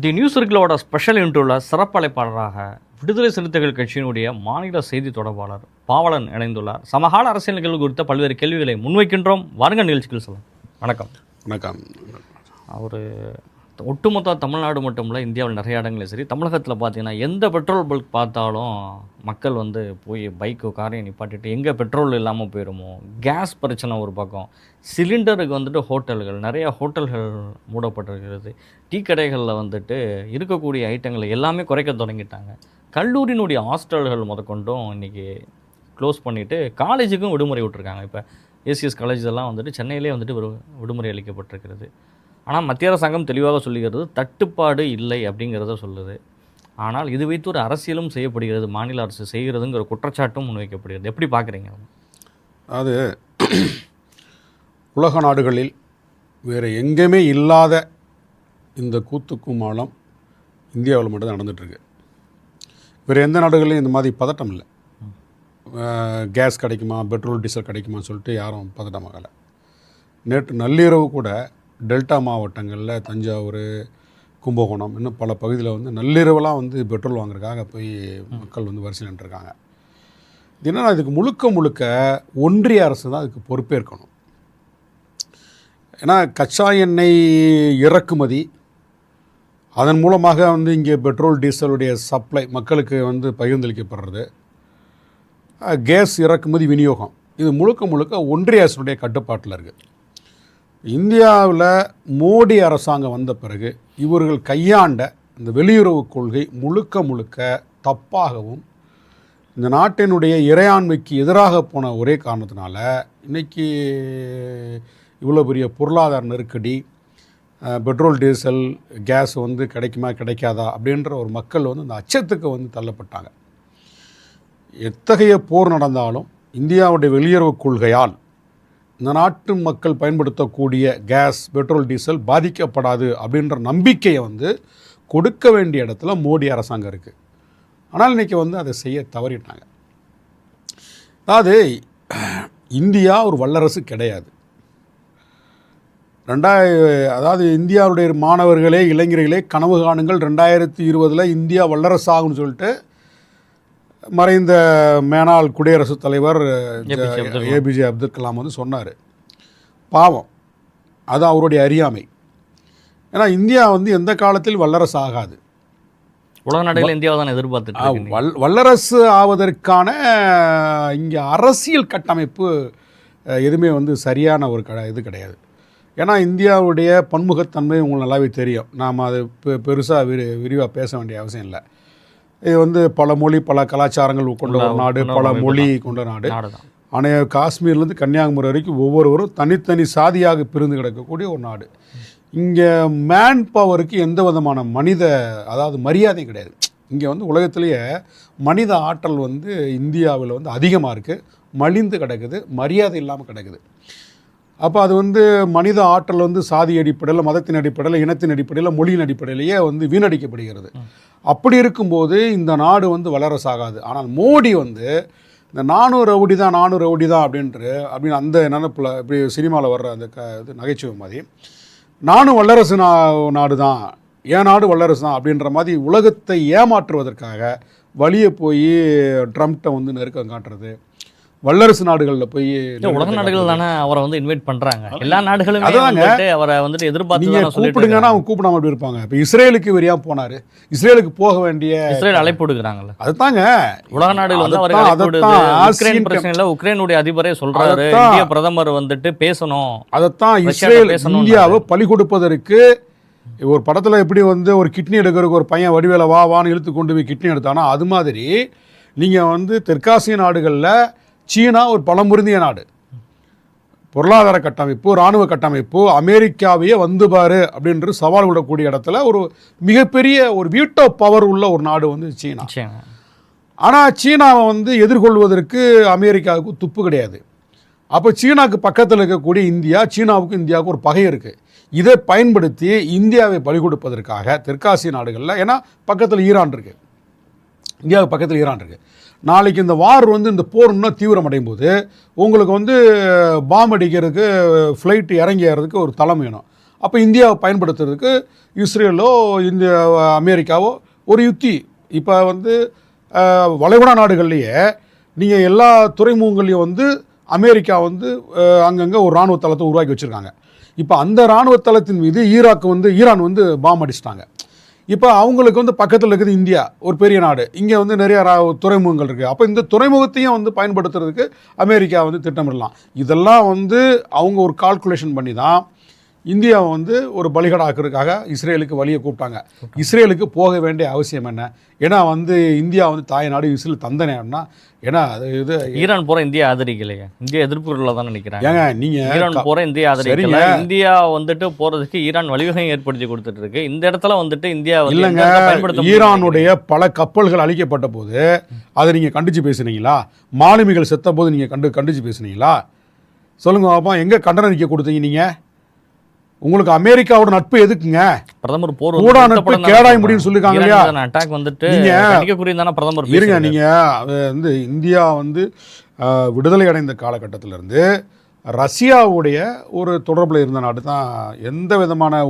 தி news சர்க்கிளோட special இன்டர்வியூல சிறப்பு அழைப்பாளராக விடுதலை சிறுத்தைகள் கட்சியினுடைய மாநில செய்தி தொடர்பாளர் பாவலன் இணைந்துள்ளார். சமகால அரசியல் நிகழ்வு குறித்த பல்வேறு கேள்விகளை முன்வைக்கின்றோம். வாருங்க நிகழ்ச்சிகள் சொல்லலாம். வணக்கம். வணக்கம். ஒரு ஒட்டுமொத்த தமிழ்நாடு மட்டும் இல்லை, இந்தியாவில் நிறைய இடங்களும் சரி, தமிழகத்தில் பார்த்தீங்கன்னா எந்த பெட்ரோல் பல்க் பார்த்தாலும் மக்கள் போய் பைக்கு காரையும் நிப்பாட்டிட்டு எங்கே பெட்ரோல் இல்லாமல் போயிடுமோ, கேஸ் பிரச்சனை ஒரு பக்கம், சிலிண்டருக்கு ஹோட்டல்கள், நிறைய ஹோட்டல்கள் மூடப்பட்டிருக்கிறது, டீ கடைகளில் இருக்கக்கூடிய ஐட்டங்களை எல்லாமே குறைக்க தொடங்கிட்டாங்க. கல்லூரியினுடைய ஹாஸ்டல்கள் முதற்கொண்டும் இன்றைக்கி க்ளோஸ் பண்ணிவிட்டு காலேஜுக்கும் விடுமுறை விட்டுருக்காங்க. இப்போ ஏசிஎஸ் காலேஜ் எல்லாம் சென்னையிலே ஒரு விடுமுறை அளிக்கப்பட்டிருக்கிறது. ஆனால் மத்திய அரசாங்கம் தெளிவாக சொல்லுகிறது தட்டுப்பாடு இல்லை அப்படிங்கிறத சொல்லுது. ஆனால் இது வைத்து ஒரு அரசியலும் செய்யப்படுகிறது, மாநில அரசு செய்கிறதுங்கிற குற்றச்சாட்டும் முன்வைக்கப்படுகிறது. எப்படி பார்க்குறீங்க? அது உலக நாடுகளில் வேறு எங்கேயுமே இல்லாத இந்த கூத்துக்கும் ஆழம் இந்தியாவில் மட்டும் நடந்துகிட்ருக்கு. வேறு எந்த நாடுகளையும் இந்த மாதிரி பதட்டம் இல்லை. கேஸ் கிடைக்குமா, பெட்ரோல் டீசல் கிடைக்குமான்னு சொல்லிட்டு யாரும் பதட்டமாகலை. நேற்று நள்ளிரவு கூட டெல்டா மாவட்டங்களில் தஞ்சாவூர், கும்பகோணம், இன்னும் பல பகுதியில் நள்ளிரவெல்லாம் பெட்ரோல் வாங்குறதுக்காக போய் மக்கள் வரிசையில் நின்றுருக்காங்க. இது என்னன்னா, இதுக்கு முழுக்க ஒன்றிய அரசு தான் அதுக்கு பொறுப்பேற்கணும். ஏன்னா கச்சா எண்ணெய் இறக்குமதி, அதன் மூலமாக இங்கே பெட்ரோல் டீசலுடைய சப்ளை மக்களுக்கு பகிர்ந்தளிக்கப்படுறது, கேஸ் இறக்குமதி விநியோகம், இது முழுக்க ஒன்றிய அரசுடைய கட்டுப்பாட்டில் இருக்குது. இந்தியாவில் மோடி அரசாங்கம் வந்த பிறகு இவர்கள் கையாண்ட இந்த வெளியுறவு கொள்கை முழுக்க தப்பாகவும் இந்த நாட்டினுடைய இறையாண்மைக்கு எதிராக போன ஒரே காரணத்தினால இன்றைக்கி இவ்வளோ பெரிய பொருளாதார நெருக்கடி, பெட்ரோல் டீசல் கேஸ் கிடைக்குமா கிடைக்காதா அப்படின்ற ஒரு மக்கள் இந்த அச்சத்துக்கு தள்ளப்பட்டாங்க. எத்தகைய போர் நடந்தாலும் இந்தியாவுடைய வெளியுறவு கொள்கையால் இந்த நாட்டு மக்கள் பயன்படுத்தக்கூடிய கேஸ், பெட்ரோல் டீசல் பாதிக்கப்படாது அப்படின்ற நம்பிக்கையை கொடுக்க வேண்டிய இடத்துல மோடி அரசாங்கம் இருக்குது. ஆனால் இன்றைக்கி அதை செய்ய தவறிட்டாங்க. இந்தியா ஒரு வல்லரசு கிடையாது. இந்தியாவுடைய மாணவர்களே, இளைஞர்களே கனவு காணுங்கள், 2020 இந்தியா வல்லரசு ஆகும்னு சொல்லிட்டு மறைந்த மேனாள் குடியரசுத் தலைவர் ஏபிஜே அப்துல் கலாம் சொன்னார். பாவம், அது அவருடைய அறியாமை. ஏன்னா இந்தியா எந்த காலத்தில் வல்லரசு ஆகாது. உலக நாடுகள் இந்தியாவை தான் எதிர்பார்த்து வல்லரசு ஆவதற்கான இங்கே அரசியல் கட்டமைப்பு எதுவுமே சரியான ஒரு இது கிடையாது. ஏன்னா இந்தியாவுடைய பன்முகத்தன்மை உங்களுக்கு நல்லாவே தெரியும். நாம் அது பெருசாக விரிவாக பேச வேண்டிய அவசியம் இல்லை. இது பல மொழி, பல கலாச்சாரங்கள் கொண்ட ஒரு நாடு, பல மொழி கொண்ட நாடு. ஆனால் காஷ்மீர்லேருந்து கன்னியாகுமரி வரைக்கும் ஒவ்வொருவரும் தனித்தனி சாதியாக பிரிந்து கிடக்கக்கூடிய ஒரு நாடு. இங்கே மேன் பவருக்கு எந்த விதமான மரியாதையும் கிடையாது. இங்கே உலகத்திலேயே மனித ஆற்றல் இந்தியாவில் அதிகமாக இருக்குது, மலிந்து கிடக்குது, மரியாதை இல்லாமல் கிடக்குது. அப்போ அது மனித ஆற்றல் சாதி அடிப்படையில், மதத்தின் அடிப்படையில், இனத்தின் அடிப்படையில், மொழியின் அடிப்படையிலேயே வீணடிக்கப்படுகிறது. அப்படி இருக்கும்போது இந்த நாடு வல்லரசாகாது. ஆனால் மோடி இந்த 400 ரவுடி தான் அப்படின்னு அந்த நினைப்பில் இப்படி சினிமாவில் வர்ற அந்த இது நகைச்சுவை மாதிரி, நானும் வல்லரசு நாடு தான், என் நாடு வல்லரசு தான் அப்படின்ற மாதிரி உலகத்தை ஏமாற்றுவதற்காக வழியை போய் ட்ரம்ப்டை நெருக்கம் காட்டுறது, வல்லரசு நாடுகளில் போய் உலக நாடுகள் தானே அவரை இன்வைட் பண்ணுறாங்க. எல்லா நாடுகளும் அவரை எதிர்பார்த்து கூப்பிடுங்கன்னா அவங்க கூப்பிடாம அப்படி இருப்பாங்க. இப்போ இஸ்ரேலுக்கு வரியா போனார், இஸ்ரேலுக்கு போக வேண்டிய இஸ்ரேல் அழைப்பு விடுக்கிறாங்கல்ல. அதுதாங்க உலக நாடுகள் உக்ரைன் பிரச்சனையில உக்ரைனுடைய அதிபரே சொல்றாரு, இந்திய பிரதமர் பேசணும். அதைத்தான் இஸ்ரேல் இந்தியாவை பலி கொடுப்பதற்கு ஒரு படத்தில் எப்படி ஒரு கிட்னி எடுக்கிறதுக்கு ஒரு பையன் வடிவேல வான்னு இழுத்து கொண்டு போய் கிட்னி எடுத்தானா, அது மாதிரி நீங்கள் தெற்காசிய நாடுகளில் சீனா ஒரு பழம்பொருந்திய நாடு, பொருளாதார கட்டமைப்பு, இராணுவ கட்டமைப்பு, அமெரிக்காவையே பாரு அப்படின்ற சவால் விடக்கூடிய இடத்துல ஒரு மிகப்பெரிய ஒரு வீட்டோ பவர் உள்ள ஒரு நாடு சீனா. ஆனால் சீனாவை எதிர்கொள்வதற்கு அமெரிக்காவுக்கு துப்பு கிடையாது. அப்போ சீனாவுக்கு பக்கத்தில் இருக்கக்கூடிய இந்தியா, சீனாவுக்கும் இந்தியாவுக்கும் ஒரு பகை இருக்குது. இதை பயன்படுத்தி இந்தியாவை பலி கொடுப்பதற்காக தெற்காசிய நாடுகளில், ஏன்னா பக்கத்தில் ஈரான் இருக்குது, இந்தியாவுக்கு பக்கத்தில் ஈரான் இருக்குது, நாளைக்கு இந்த வார் இந்த போர் இன்னும் தீவிரமடையும் போது உங்களுக்கு பாம்பு அடிக்கிறதுக்கு ஃப்ளைட்டு இறங்கி ஏறதுக்கு ஒரு தளம் வேணும். அப்போ இந்தியாவை பயன்படுத்துறதுக்கு இஸ்ரேலோ இந்தியா அமெரிக்காவோ ஒரு யுக்தி. இப்போ வந்து வளைகுடா நாடுகள்லேயே நீங்கள் எல்லா துறைமுகங்கள்லையும் வந்து அமெரிக்கா வந்து அங்கங்கே ஒரு இராணுவ தளத்தை உருவாக்கி வச்சுருக்காங்க. இப்போ அந்த இராணுவ தளத்தின் மீது ஈரான் வந்து பாம் அடிச்சிட்டாங்க. இப்போ அவங்களுக்கு வந்து பக்கத்தில் இருக்குது இந்தியா, ஒரு பெரிய நாடு, இங்கே வந்து நிறைய துறைமுகங்கள் இருக்குது. அப்போ இந்த துறைமுகத்தையும் வந்து பயன்படுத்துறதுக்கு அமெரிக்கா வந்து திட்டமிடலாம். இதெல்லாம் வந்து அவங்க ஒரு கால்குலேஷன் பண்ணி தான் இந்தியாவை வந்து ஒரு பலிகடாக்கிறதுக்காக இஸ்ரேலுக்கு வழியை கூப்பிட்டாங்க. இஸ்ரேலுக்கு போக வேண்டிய அவசியம் என்ன? ஏன்னா வந்து இந்தியா வந்து தாய் நாடு, இஸ்ரேல் தந்தனே அப்படின்னா ஏன்னா அது இது ஈரான் போகிற இந்தியா ஆதரிக்கலையே, இந்தியா எதிர்ப்புகளில் தான் நினைக்கிறாங்க. ஏங்க நீங்கள் ஈரான் போகிற இந்தியா ஆதரிக்கல, இந்தியா வந்துட்டு போகிறதுக்கு ஈரான் வழிவகை ஏற்படுத்தி கொடுத்துட்டு இருக்கு. இந்த இடத்துல வந்துட்டு இந்தியா இல்லைங்க, ஈரானுடைய பல கப்பல்கள் அழிக்கப்பட்ட போது அதை நீங்கள் கண்டிச்சு பேசுனீங்களா? மாலுமிகள் செத்த போது நீங்கள் கண்டிச்சு பேசுனீங்களா? சொல்லுங்க பாப்பா, எங்கே கண்டன அறிக்கை கொடுத்தீங்க நீங்கள்? உங்களுக்கு அமெரிக்காவோட நட்பு எதுக்குங்க? பிரதமர் போர் கூட நட்பு கேடாய் முடியும்னு சொல்லிருக்காங்க இல்லையா? அட்டாக் வந்துட்டு பிரதமர் இருங்க. நீங்க வந்து இந்தியா வந்து விடுதலை அடைந்த காலகட்டத்திலிருந்து ரஷ்யாவுடைய ஒரு தொடர்பில் இருந்த நாடு தான். எந்த விதமான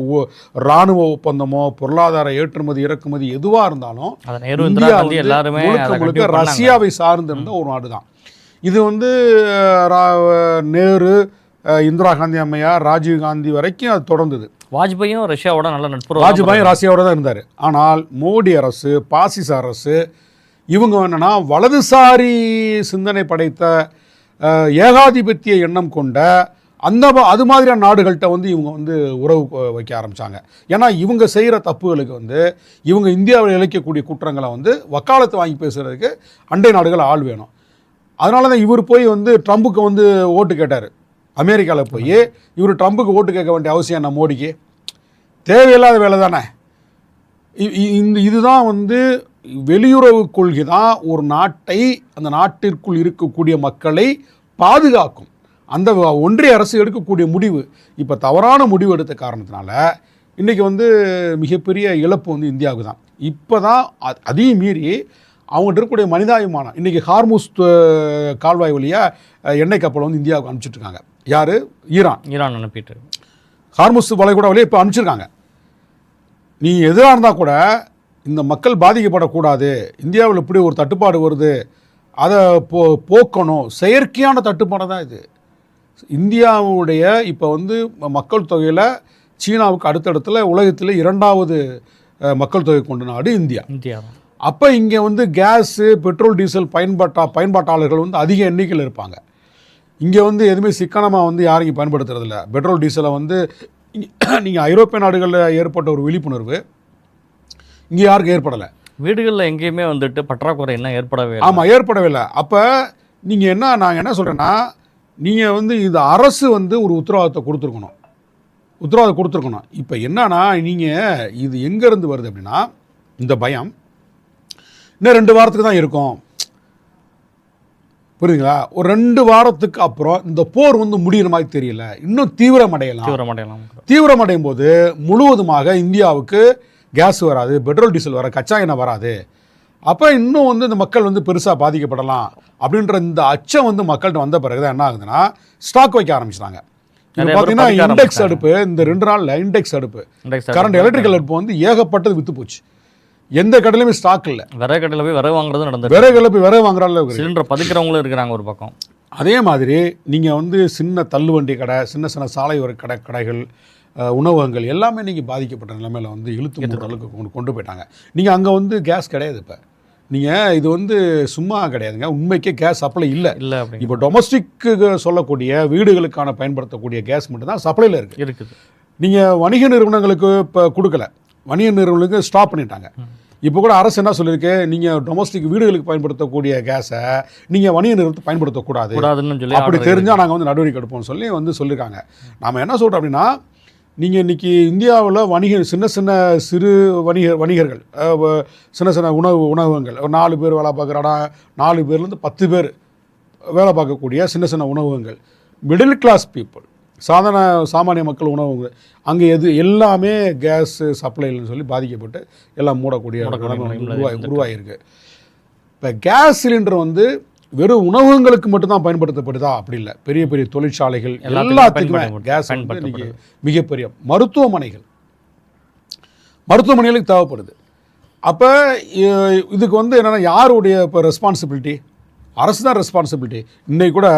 இராணுவ ஒப்பந்தமோ பொருளாதார ஏற்றுமதி இறக்குமதி எதுவாக இருந்தாலும் இந்தியா முழுக்க ரஷ்யாவை சார்ந்திருந்த ஒரு நாடு தான். இது வந்து நேரு, இந்திரா காந்தி அம்மையார், ராஜீவ் காந்தி வரைக்கும் அது தொடர்ந்தது. வாஜ்பாயும் ரஷ்யாவோட நல்ல நட்பு, வாஜ்பாயும் ரஷ்யாவோட தான் இருந்தார். ஆனால் மோடி அரசு, பாசிச அரசு, இவங்க என்னன்னா வலதுசாரி சிந்தனை படைத்த ஏகாதிபத்திய எண்ணம் கொண்ட அது மாதிரியான நாடுகள்கிட்ட வந்து இவங்க வந்து உறவு வைக்க ஆரம்பித்தாங்க. ஏன்னா இவங்க செய்கிற தப்புகளுக்கு வந்து இவங்க இந்தியாவில் இழைக்கக்கூடிய குற்றங்களை வந்து வக்காலத்து வாங்கி பேசுகிறதுக்கு அண்டை நாடுகள் ஆள் வேணும். அதனால தான் இவர் போய் வந்து ட்ரம்புக்கு வந்து ஓட்டு கேட்டார். அமெரிக்காவில் போய் இவர் ட்ரம்புக்கு ஓட்டு கேட்க வேண்டிய அவசியம் என்ன? மோடிக்கு தேவையில்லாத வேலை தானே. இதுதான் வந்து வெளியுறவு கொள்கை தான் ஒரு நாட்டை, அந்த நாட்டிற்குள் இருக்கக்கூடிய மக்களை பாதுகாக்கும். அந்த ஒன்றிய அரசு எடுக்கக்கூடிய முடிவு இப்போ தவறான முடிவு எடுத்த காரணத்தினால இன்றைக்கி வந்து மிகப்பெரிய இழப்பு வந்து இந்தியாவுக்கு தான். இப்போ தான் அதையும் மீறி அவங்கள்ட்ட இருக்கக்கூடிய மனிதாபிமானம். இன்றைக்கி ஹார்முஸ் கால்வாய் வழியாக எண்ணெய் கப்பலை வந்து இந்தியாவுக்கு அனுப்பிச்சிட்ருக்காங்க. யார்? ஈரான் அனுப்பிட்டு ஹார்முஸ் வளைகுடா வழியாக இப்போ அனுப்பிச்சிருக்காங்க. நீ எதிராக இருந்தால் கூட இந்த மக்கள் பாதிக்கப்படக்கூடாது, இந்தியாவில் இப்படி ஒரு தட்டுப்பாடு வருது, அதை போக்கணும். செயற்கையான தட்டுப்பாடு தான் இது. இந்தியாவுடைய இப்போ வந்து மக்கள் தொகையில் சீனாவுக்கு அடுத்தடுத்துல உலகத்தில் 2வது மக்கள் தொகை கொண்ட நாடு இந்தியா. அப்போ இங்கே வந்து கேஸு, பெட்ரோல், டீசல் பயன்பாட்டாளர்கள் வந்து அதிக எண்ணிக்கையில் இருப்பாங்க. இங்கே வந்து எதுவுமே சிக்கனமாக வந்து யாரும் இங்கே பயன்படுத்துறதில்ல. பெட்ரோல் டீசலை வந்து நீங்கள் ஐரோப்பிய நாடுகளில் ஏற்பட்ட ஒரு விழிப்புணர்வு இங்கே யாருக்கும் ஏற்படலை. வீடுகளில் எங்கேயுமே வந்துட்டு பற்றாக்குறை என்ன ஏற்படவே இல்லை. ஆமாம், ஏற்படவே இல்லை. அப்போ நீங்கள் என்ன, நாங்கள் என்ன சொல்கிறேன்னா, நீங்கள் வந்து இந்த அரசு வந்து ஒரு உத்தரவாதத்தை கொடுத்துருக்கணும். இப்போ என்னன்னா, நீங்கள் இது எங்கேருந்து வருது அப்படின்னா, இந்த பயம் இன்னும் 2 வாரத்துக்கு தான் இருக்கும், புரியுதுங்களா? ஒரு 2 வாரத்துக்கு அப்புறம் இந்த போர் வந்து முடிகிற மாதிரி தெரியல, இன்னும் தீவிரமடையும் போது முழுவதுமாக இந்தியாவுக்கு கேஸ் வராது, பெட்ரோல் டீசல் வர, கச்சா எண்ணெய் வராது. அப்போ இன்னும் வந்து இந்த மக்கள் வந்து பெருசாக பாதிக்கப்படலாம் அப்படின்ற இந்த அச்சம் வந்து மக்கள்கிட்ட வந்த பிறகு தான் என்ன ஆகுதுன்னா, ஸ்டாக் வைக்க ஆரம்பிச்சிட்டாங்க. இப்போ பார்த்தீங்கன்னா இண்டெக்ஸ் அடுப்பு, இந்த 2 நாளில் இண்டெக்ஸ் அடுப்பு, கரண்ட் எலக்ட்ரிக்கல் அடுப்பு வந்து ஏகப்பட்டது விற்று போச்சு. எந்த கடையிலுமே ஸ்டாக் இல்லை. விறகு கடையில் போய் விறகு வாங்குறது நடந்தது. விறகு வாங்குற அளவுக்கு சிலிண்டர் பதிக்கிறவங்களும் இருக்கிறாங்க ஒரு பக்கம். அதே மாதிரி நீங்கள் வந்து சின்ன தள்ளுவண்டி கடை, சின்ன சாலை ஒரு கடைகள், உணவகங்கள் எல்லாமே நீங்கள் பாதிக்கப்பட்ட நிலைமையில் வந்து இழுத்து அளவுக்கு கொண்டு போயிட்டாங்க. நீங்கள் அங்கே வந்து கேஸ் கிடையாது. இப்போ நீங்கள் இது வந்து சும்மா கிடையாதுங்க, உண்மைக்கே கேஸ் சப்ளை இல்லை. இப்போ டொமஸ்டிக்கு சொல்லக்கூடிய வீடுகளுக்கான பயன்படுத்தக்கூடிய கேஸ் மட்டும் தான் சப்ளையில் இருக்குது. நீங்கள் வணிக நிறுவனங்களுக்கு இப்போ கொடுக்கல, வணிக நிறுவனங்களுக்கு ஸ்டாப் பண்ணிட்டாங்க. இப்போ கூட அரசு என்ன சொல்லியிருக்கு, நீங்கள் டொமஸ்டிக் வீடுகளுக்கு பயன்படுத்தக்கூடிய கேஸை நீங்கள் வணிக நிறுவனத்தை பயன்படுத்தக்கூடாது, அப்படி தெரிஞ்சால் நாங்கள் வந்து நடவடிக்கை எடுப்போம்னு சொல்லி சொல்லியிருக்காங்க. நாம் என்ன சொல்கிறோம் அப்படின்னா, நீங்கள் இன்றைக்கி இந்தியாவில் சிறு வணிகர்கள், சின்ன உணவகங்கள், ஒரு 4 பேர் வேலை பார்க்குறாடா, 4 பேர்லேருந்து 10 பேர் வேலை பார்க்கக்கூடிய சின்ன உணவகங்கள், மிடில் கிளாஸ் பீப்புள், சாமானிய மக்கள் உணவகங்கள், அங்கே எல்லாமே கேஸ் சப்ளைன்னு சொல்லி பாதிக்கப்பட்டு எல்லாம் மூடக்கூடிய உருவாகிருக்கு. இப்போ கேஸ் சிலிண்டர் வந்து வெறும் உணவகங்களுக்கு மட்டும்தான் பயன்படுத்தப்படுதா அப்படி இல்லை, பெரிய பெரிய தொழிற்சாலைகள் எல்லாத்துக்குமே கேஸ் வந்து இன்னைக்கு மிகப்பெரிய மருத்துவமனைகளுக்கு தேவைப்படுது. அப்போ இதுக்கு வந்து என்னென்னா யாருடைய இப்போ ரெஸ்பான்சிபிலிட்டி? அரசு தான் ரெஸ்பான்சிபிலிட்டி. இன்னைக்கு கூட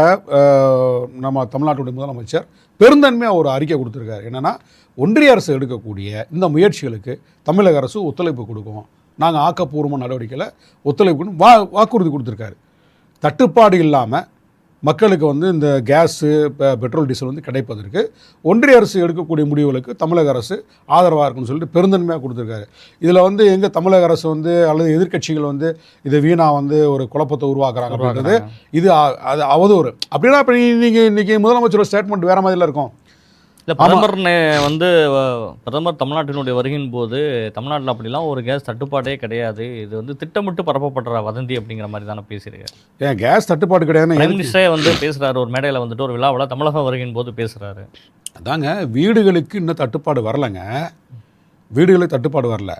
நம்ம தமிழ்நாட்டுடைய முதலமைச்சர் பெருந்தன்மையாக ஒரு அறிக்கை கொடுத்துருக்காரு. என்னென்னா ஒன்றிய அரசு எடுக்கக்கூடிய இந்த முயற்சிகளுக்கு தமிழக அரசு ஒத்துழைப்பு கொடுக்கும், நாங்கள் ஆக்கப்பூர்வமான நடவடிக்கையில் ஒத்துழைப்பு வாக்குறுதி கொடுத்துருக்காரு. தட்டுப்பாடு இல்லாமல் மக்களுக்கு வந்து இந்த கேஸு பெட்ரோல் டீசல் வந்து கிடைப்பதற்கு ஒன்றிய அரசு எடுக்கக்கூடிய முடிவுகளுக்கு தமிழக அரசு ஆதரவாக இருக்குன்னு சொல்லிட்டு பெருந்தன்மையாக கொடுத்துருக்காரு. இதில் வந்து எங்கள் தமிழக அரசு வந்து அல்லது எதிர்க்கட்சிகள் வந்து இதை வீணாக வந்து ஒரு குழப்பத்தை உருவாக்குறாங்க அப்படின்றது இது அது அவதூறு. அப்படின்னா இப்போ நீங்கள் இன்றைக்கி முதலமைச்சரோட ஸ்டேட்மெண்ட் வேறு மாதிரிலாம் இருக்கும். இல்லை பிரதமர் தமிழ்நாட்டினுடைய வருகையின் போது தமிழ்நாட்டில் அப்படிலாம் ஒரு கேஸ் தட்டுப்பாடே கிடையாது, இது வந்து திட்டமிட்டு பரப்பப்படுற வதந்தி அப்படிங்கிற மாதிரி தானே பேசியிருக்காரு. ஏன் கேஸ் தட்டுப்பாடு கிடையாது? பிரைம் மினிஸ்டரே வந்து பேசுகிறாரு, ஒரு மேடையில் வந்துட்டு ஒரு விழாவில் தமிழக வருகையின் போது பேசுகிறாரு. அதாங்க, வீடுகளுக்கு இன்னும் தட்டுப்பாடு வரலைங்க, வீடுகளுக்கு தட்டுப்பாடு வரல.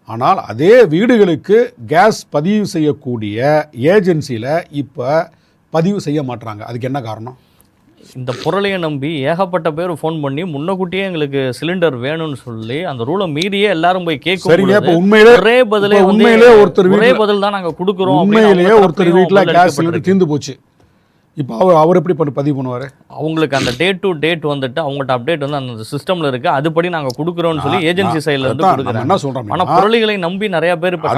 ஆனால் அதே வீடுகளுக்கு கேஸ் பதிவு செய்யக்கூடிய ஏஜென்சியில் இப்போ பதிவு செய்ய மாட்டாங்க. அதுக்கு என்ன காரணம்? இந்த பொருளையை நம்பி ஏகப்பட்ட பேர் ஃபோன் பண்ணி முன்னக்கூட்டியே எங்களுக்கு சிலிண்டர் வேணும்னு சொல்லி அந்த ரூலை மீறியே எல்லாரும் போய் கேட்கும். ஒரே பதில் தான் நாங்கள் கொடுக்குறோம். உண்மையிலேயே ஒருத்தர் வீட்டில் கேஸ் சிலிண்டர் தீர்ந்து போச்சு, இப்போ அவர் எப்படி பதிவு பண்ணுவார்? அவங்களுக்கு அந்த டேட் டு டேட் வந்துட்டு அவங்கள்ட்ட அப்டேட் வந்து அந்த சிஸ்டமில் இருக்குது, அதுபடி நாங்கள் கொடுக்குறோன்னு சொல்லி ஏஜென்சி சைடில் இருந்து கொடுக்குறாங்க. என்ன சொல்கிறோம்? ஆனால் பொருள்களை நம்பி நிறைய பேர் இப்போ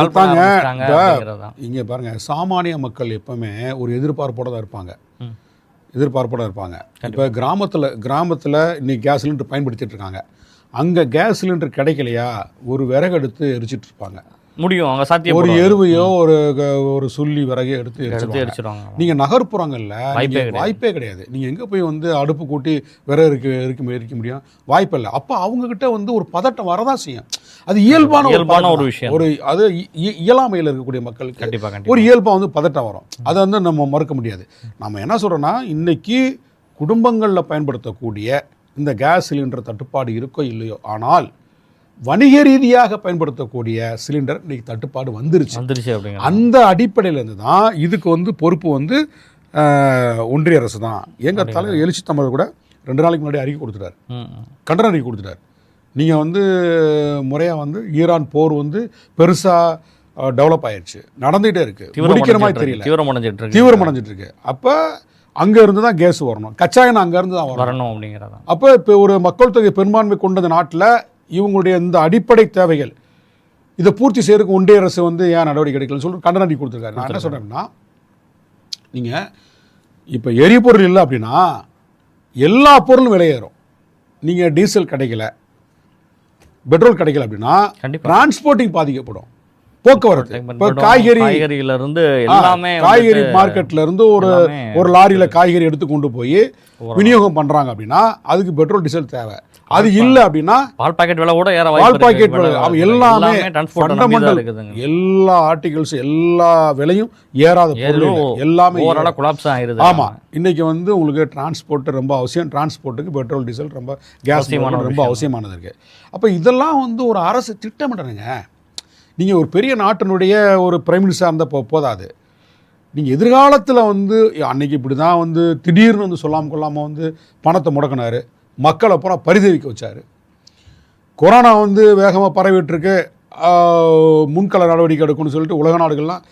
இங்கே பாருங்கள், சாமானிய மக்கள் எப்பவுமே ஒரு எதிர்பார்ப்போடு தான் இருப்பாங்க. இப்போ கிராமத்தில் இன்னைக்கு கேஸ் சிலிண்டர் பயன்படுத்திட்டு இருக்காங்க. அங்கே கேஸ் சிலிண்டர் கிடைக்கலையா, ஒரு விறகு எடுத்து எரிச்சிட்டு இருப்பாங்க. முடியும் அங்கே சாத்தியம், ஒரு எருவையோ ஒரு சுள்ளி விறகு எடுத்து எரிச்சிடுவாங்க. நீங்கள் நகர்ப்புறங்களில் வாய்ப்பே கிடையாது. நீங்கள் எங்கே போய் வந்து அடுப்பு கூட்டி விறகு எரிக்க முடியும்? வாய்ப்பு இல்லை. அப்போ அவங்கக்கிட்ட வந்து ஒரு பதட்டம் வரதான் செய்யும். அது இயல்பான ஒரு விஷயம். அது இயலாமையில் இருக்கக்கூடிய மக்களுக்கு ஒரு இயல்பாக வந்து பதட்டம் வரும். அதை வந்து நம்ம மறுக்க முடியாது. நம்ம என்ன சொல்கிறோன்னா, இன்னைக்கு குடும்பங்களில் பயன்படுத்தக்கூடிய இந்த கேஸ் சிலிண்டர் தட்டுப்பாடு இருக்கோ இல்லையோ, ஆனால் வணிக ரீதியாக பயன்படுத்தக்கூடிய சிலிண்டர் இன்னைக்கு தட்டுப்பாடு வந்துருச்சு. அந்த அடிப்படையிலேருந்து தான் இதுக்கு வந்து பொறுப்பு வந்து ஒன்றிய அரசு தான். எங்கள் தலைவர் எழுச்சி தமிழர் கூட 2 நாளைக்கு முன்னாடி அறிக்கை கொடுத்துட்டார், கண்டன அறிக்கை கொடுத்துட்டார். நீங்கள் வந்து முறையாக வந்து ஈரான் போர் வந்து பெருசாக டெவலப் ஆயிடுச்சு, நடந்துகிட்டே இருக்குது, முடிக்கிற மாதிரி தெரியல, தீவிரமடைஞ்சிட்டு இருக்கு. அப்போ அங்கே இருந்து தான் கேஸ் வரணும், கச்சா எண்ணெய் அங்கேருந்து தான் வரணும் அப்படிங்கிறதா. அப்போ இப்போ ஒரு மக்கள் தொகை பெரும்பான்மை கொண்ட நாட்டில் இவங்களுடைய இந்த அடிப்படை தேவைகள் இதை பூர்த்தி செய்யறதுக்கு ஒன்றிய அரசு வந்து ஏன் நடவடிக்கை எடுக்கலன்னு சொல்லிட்டு கண்டன அறிக்கை கொடுத்துருக்காரு. நான் என்ன சொல்கிறேன்னா, நீங்கள் இப்போ எரிபொருள் இல்லை அப்படின்னா எல்லா பொருளும் விலையேறும். நீங்கள் டீசல் கிடைக்கல, பெட்ரோல் கிடைக்கல அப்படின்னா டிரான்ஸ்போர்ட்டிங் பாதிக்கப்படும், போக்குவரத்து. இப்போ காய்கறி மார்க்கெட்ல இருந்து ஒரு லாரியில் காய்கறி எடுத்து கொண்டு போய் விநியோகம் பண்ணுறாங்க அப்படின்னா அதுக்கு பெட்ரோல் டீசல் தேவை. அது இல்லை அப்படின்னா பால் பாக்கெட் விலை கூட எல்லாமே ஃபண்டமெண்டல் எல்லா ஆர்டிகல்ஸ் எல்லா விலையும் ஏறாத எல்லாமே கொலாப்ஸ் ஆயிருது. ஆமாம், இன்னைக்கு வந்து உங்களுக்கு டிரான்ஸ்போர்ட் ரொம்ப அவசியம். டிரான்ஸ்போர்ட்டுக்கு பெட்ரோல் டீசல் ரொம்ப கேஸ் ரொம்ப அவசியமானது இருக்குது. அப்போ இதெல்லாம் வந்து ஒரு அரசு திட்டமிடணுங்க. நீங்கள் ஒரு பெரிய நாட்டினுடைய ஒரு பிரைம் மினிஸ்டராக இருந்தால் போதாது. நீங்கள் எதிர்காலத்தில் வந்து அன்னைக்கு இப்படி தான் வந்து திடீர்னு வந்து சொல்லாமல் கொள்ளாமல் வந்து பணத்தை முடக்கினார், மக்களை பூரா பரிதவிக்க வச்சார். கொரோனா வந்து வேகமாக பரவிட்டுருக்கு, முன்கள நடவடிக்கை எடுக்கணும்னு சொல்லிட்டு உலக நாடுகள்லாம்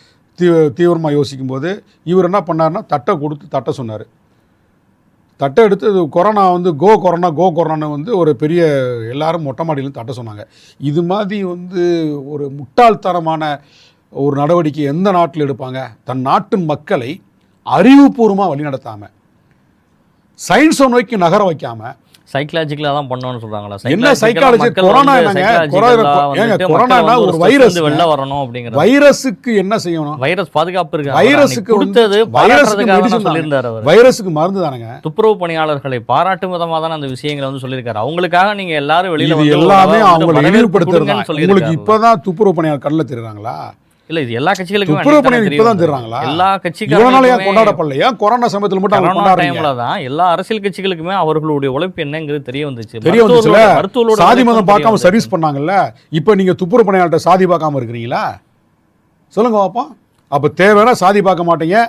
தீவிரமாக யோசிக்கும்போது இவர் என்ன பண்ணார்னா தட்டை சொன்னார். தட்டை எடுத்து கொரோனா வந்து கோ கொரோனான்னு வந்து ஒரு பெரிய எல்லாரும் மொட்டை மாடியிலும் தட்ட சொன்னாங்க. இது மாதிரி வந்து ஒரு முட்டாள்தனமான ஒரு நடவடிக்கை எந்த நாட்டில் எடுப்பாங்க? தன் நாட்டு மக்களை அறிவுபூர்வமாக வழிநடத்தாமல், சயின்ஸை நோக்கி நகர வைக்காமல், சைக்காலஜிக்கலாக தான் பண்ணணும்னு சொல்கிறாங்களா? என்ன சைக்காலஜி? கொரோனா ஒரு வைரஸ் வெளில வரணும் அப்படிங்கிற வைரஸுக்கு என்ன செய்யணும்? வைரஸ் பாதுகாப்பு இருக்கு, வைரஸுக்கு மருந்து தானங்க. துப்புரவு பணியாளர்களை பாராட்டும் விதமாக தான் அந்த விஷயங்களை வந்து சொல்லியிருக்காரு. அவங்களுக்காக நீங்க எல்லாரும் வெளியில எல்லாமே அவங்களை இழிவுபடுத்துறது. உங்களுக்கு இப்பதான் துப்புரவு பணியாளர் கண்ணில் தெரியுறாங்களா? இல்ல, இது எல்லா கட்சிகளுக்கும் இப்பதான் தெரிறாங்களா? எல்லா கட்சிகளும் கொண்டாடப்படலையா? கொரோனா சமயத்தில் மட்டும் தான் எல்லா அரசியல் கட்சிகளுக்குமே அவர்களுடைய உழைப்பு என்னங்கிறது தெரிய வந்துச்சுல. சாதி மதம் பார்க்காம சர்வீஸ் பண்ணாங்கல்ல. இப்ப நீங்க துப்புரவு பணியாளர்கிட்ட சாதி பார்க்காம இருக்கிறீங்களா? சொல்லுங்க பாப்போம். அப்ப தேவைன்னா சாதி பார்க்க மாட்டீங்க,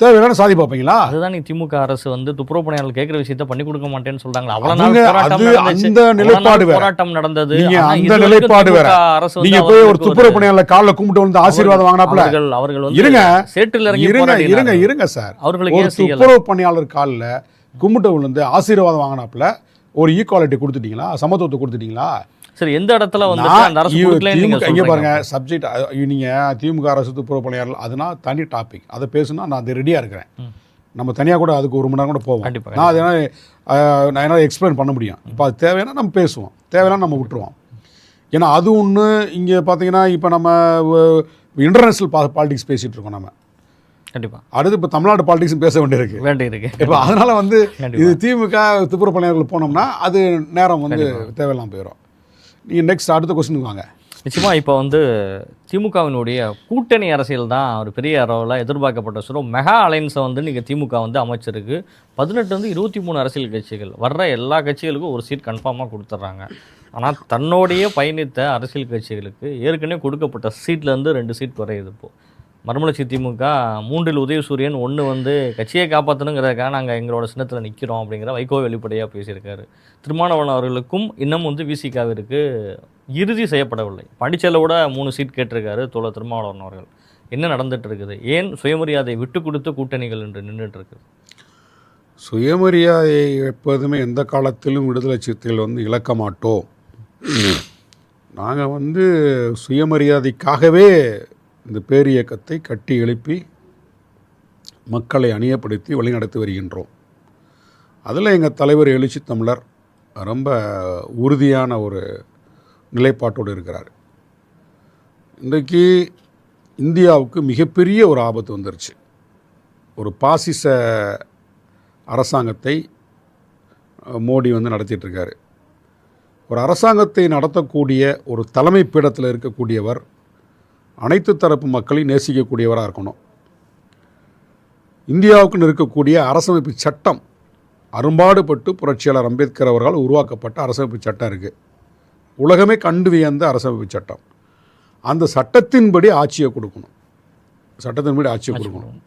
தேவையான சாதி பார்ப்பீங்களா? அதுதான் நீ திமுக அரசு வந்து துப்புரவு பணியாளர்கள் கேட்குற விஷயத்த பண்ணி கொடுக்க மாட்டேன்னு சொல்றாங்களா? அவ்வளவு நாள் அவங்க போராட்டம் அது நடந்துச்சு. அந்த நிலைப்பாடு வேற. போராட்டம் நடந்தது. நீங்க ஆனா அந்த இது வரைக்கும் நிலைப்பாடு வேற. திமுக அரசு வந்து நீங்க போய் ஒரு அவர்களுக்கு துப்புரவு பணியாளர் காலில் கும்பிட்டு வந்து ஆசீர்வாதம் வாங்கினாப்ல. அவர்கள் வந்து இருங்க சேற்றில் இறங்கி இருங்க போராடினார்கள். இருங்க சார். அவர்களுக்கு ஒரு ஏன் செய்யல? துப்புரவு பணியாளர் காலில் கும்பிட்டு விழுந்து ஆசீர்வாதம் வாங்கினாப்ல ஒரு ஈக்குவாலிட்டி கொடுத்துட்டீங்களா? சமத்துவத்தை கொடுத்துட்டீங்களா? சரி, எந்த இடத்துல வந்து அந்த அரசு கொடுக்கலன்னு நீங்க இங்க பாருங்க சொல்றீங்க? சப்ஜெக்ட். நீங்க திமுக அரசு துப்புரவு பணியாளர் அதுனா தனி டாபிக். அதை பேசுனா நான் அது ரெடியா இருக்கிறேன். நம்ம தனியாக கூட அதுக்கு 1 மணி நேரம் கூட போவோம். கண்டிப்பா. நான் அது நான் என்ன எக்ஸ்பிளைன் பண்ண முடியும். இப்போ அது தேவைன்னா நம்ம பேசுவோம், தேவைன்னா நம்ம விட்டுருவோம். ஏன்னா அது ஒன்று. இங்கே பார்த்தீங்கன்னா இப்போ நம்ம இன்டர்நேஷ்னல் பாலிடிக்ஸ் பேசிகிட்டு இருக்கோம். நம்ம கண்டிப்பா அடுத்து இப்போ தமிழ்நாடு பாலிடிக்ஸ் பேச வேண்டியிருக்கு. இப்போ அதனால் வந்து இது திமுக துப்புரவு பணியாளர்கள் போனோம்னா அது நேரம் வந்து தேவையில்லாமல் போயிடும். நீங்கள் நெக்ஸ்ட் அடுத்த கொஸ்டின் வாங்க. நிச்சயமா இப்போ வந்து திமுகவினுடைய கூட்டணி அரசியல் தான் ஒரு பெரிய அளவில் எதிர்பார்க்கப்பட்ட சொல்லும். மெகா அலைன்ஸை வந்து நீங்கள் திமுக வந்து அமைச்சிருக்கு. 18 வந்து 23 அரசியல் கட்சிகள் வர்ற எல்லா கட்சிகளுக்கும் ஒரு சீட் கன்ஃபார்மாக கொடுத்துட்றாங்க. ஆனால் தன்னோடைய பயணித்த அரசியல் கட்சிகளுக்கு ஏற்கனவே கொடுக்கப்பட்ட சீட்லேருந்து 2 சீட் குறையுது. இப்போது மறுமலர்ச்சி திமுக 3இல் உதயசூரியன் 1 வந்து கட்சியை காப்பாற்றணுங்கிறதுக்காக நாங்கள் எங்களோட சின்னத்தில் நிற்கிறோம் அப்படிங்கிற வைகோ வெளிப்படையாக பேசியிருக்காரு. திருமாவளவன் அவர்களுக்கும் இன்னும் வந்து விசிகாவிற்கு இறுதி செய்யப்படவில்லை. பாண்டிச்சேரியில் 3 சீட் கேட்டிருக்காரு தோழர் திருமாவளவன் அவர்கள். என்ன நடந்துட்டு இருக்குது? ஏன் சுயமரியாதை விட்டு கொடுத்து கூட்டணிகள் என்று நின்றுட்டு இருக்குது? சுயமரியாதை எப்போதுமே எந்த காலத்திலும் விடுதலை சிறுத்தைகள் வந்து இழக்க மாட்டோம். நாங்கள் வந்து சுயமரியாதைக்காகவே இந்த பேரியக்கத்தை கட்டி எழுப்பி மக்களை அணியப்படுத்தி வழிநடத்தி வருகின்றோம். அதில் எங்கள் தலைவர் எழுச்சி தமிழர் ரொம்ப உறுதியான ஒரு நிலைப்பாட்டோடு இருக்கிறார். இன்றைக்கு இந்தியாவுக்கு மிகப்பெரிய ஒரு ஆபத்து வந்துருச்சு. ஒரு பாசிச அரசாங்கத்தை மோடி வந்து நடத்திட்டுருக்காரு. ஒரு அரசாங்கத்தை நடத்தக்கூடிய ஒரு தலைமை பீடத்தில் இருக்கக்கூடியவர் அனைத்து தரப்பு மக்களையும் நேசிக்கக்கூடியவராக இருக்கணும். இந்தியாவுக்குன்னு இருக்கக்கூடிய அரசமைப்பு சட்டம் அரும்பாடுபட்டு புரட்சியாளர் அம்பேத்கர் அவர்களால் உருவாக்கப்பட்ட அரசமைப்பு சட்டம் இருக்குது. உலகமே கண்டு வியந்த அரசமைப்பு சட்டம். அந்த சட்டத்தின்படி ஆட்சியை கொடுக்கணும்.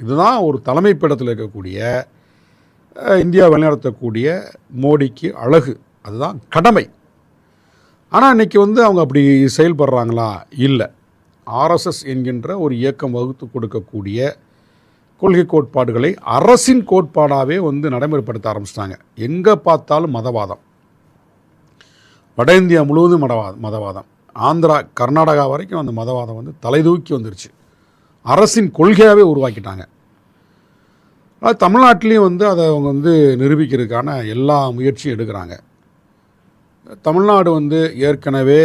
இதுதான் ஒரு தலைமை பீடத்தில் இருக்கக்கூடிய இந்தியா வழிநடத்தக்கூடிய மோடிக்கு அழகு. அதுதான் கடமை. ஆனால் இன்றைக்கி வந்து அவங்க அப்படி செயல்படுறாங்களா? இல்லை. ஆர்எஸ்எஸ் என்கின்ற ஒரு இயக்கம் வகுத்து கொடுக்கக்கூடிய கொள்கை கோட்பாடுகளை அரசின் கோட்பாடாகவே வந்து நடைமுறைப்படுத்த ஆரம்பிச்சிட்டாங்க. எங்கே பார்த்தாலும் மதவாதம். வட இந்தியா முழுவதும் மதவாதம். ஆந்திரா கர்நாடகா வரைக்கும் அந்த மதவாதம் வந்து தலைதூக்கி வந்துருச்சு. அரசின் கொள்கையாகவே உருவாக்கிட்டாங்க. தமிழ்நாட்டிலையும் வந்து அதை அவங்க வந்து நிரூபிக்கிறதுக்கான எல்லா முயற்சியும் எடுக்கிறாங்க. தமிழ்நாடு வந்து ஏற்கனவே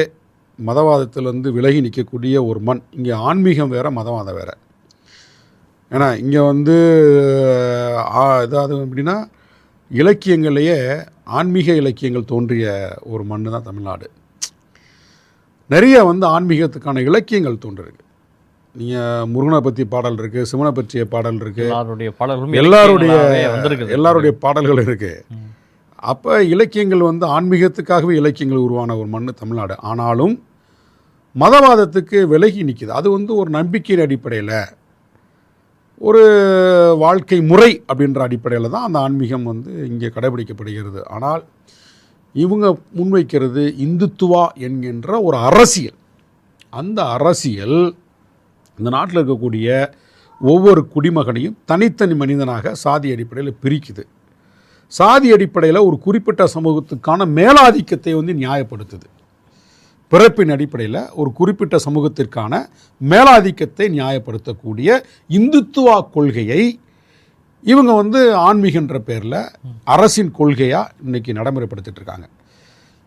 மதவாதத்தில் வந்து விலகி நிற்கக்கூடிய ஒரு மண். இங்கே ஆன்மீகம் வேறு, மதவாதம் வேறு. ஏன்னா இங்கே வந்து ஏதாவது எப்படின்னா இலக்கியங்கள்லேயே ஆன்மீக இலக்கியங்கள் தோன்றிய ஒரு மண் தான் தமிழ்நாடு. நிறைய வந்து ஆன்மீகத்துக்கான இலக்கியங்கள் தோன்றிருக்கு. நீங்கள் முருகனை பற்றி பாடல் இருக்குது, சிவனை பற்றிய பாடல் இருக்குது, எல்லாருடைய பாடல்கள் இருக்குது. அப்போ இலக்கியங்கள் வந்து ஆன்மீகத்துக்காகவே இலக்கியங்கள் உருவான ஒரு மண் தமிழ்நாடு. ஆனாலும் மதவாதத்துக்கு விலகி நிற்கிது. அது வந்து ஒரு நம்பிக்கையின் அடிப்படையில், ஒரு வாழ்க்கை முறை அப்படின்ற அடிப்படையில் தான் அந்த ஆன்மீகம் வந்து இங்கே கடைபிடிக்கப்படுகிறது. ஆனால் இவங்க முன்வைக்கிறது இந்துத்துவா என்கின்ற ஒரு அரசியல். அந்த அரசியல் இந்த நாட்டில் இருக்கக்கூடிய ஒவ்வொரு குடிமகனையும் தனித்தனி மனிதனாக சாதி அடிப்படையில் பிரிக்குது. சாதி அடிப்படையில் ஒரு குறிப்பிட்ட சமூகத்துக்கான மேலாதிக்கத்தை வந்து நியாயப்படுத்துது. பிறப்பின் அடிப்படையில் ஒரு குறிப்பிட்ட சமூகத்திற்கான மேலாதிக்கத்தை நியாயப்படுத்தக்கூடிய இந்துத்துவா கொள்கையை இவங்க வந்து ஆன்மீகன்ற பேரில் அரசின் கொள்கையாக இன்றைக்கி நடைமுறைப்படுத்திட்டு இருக்காங்க.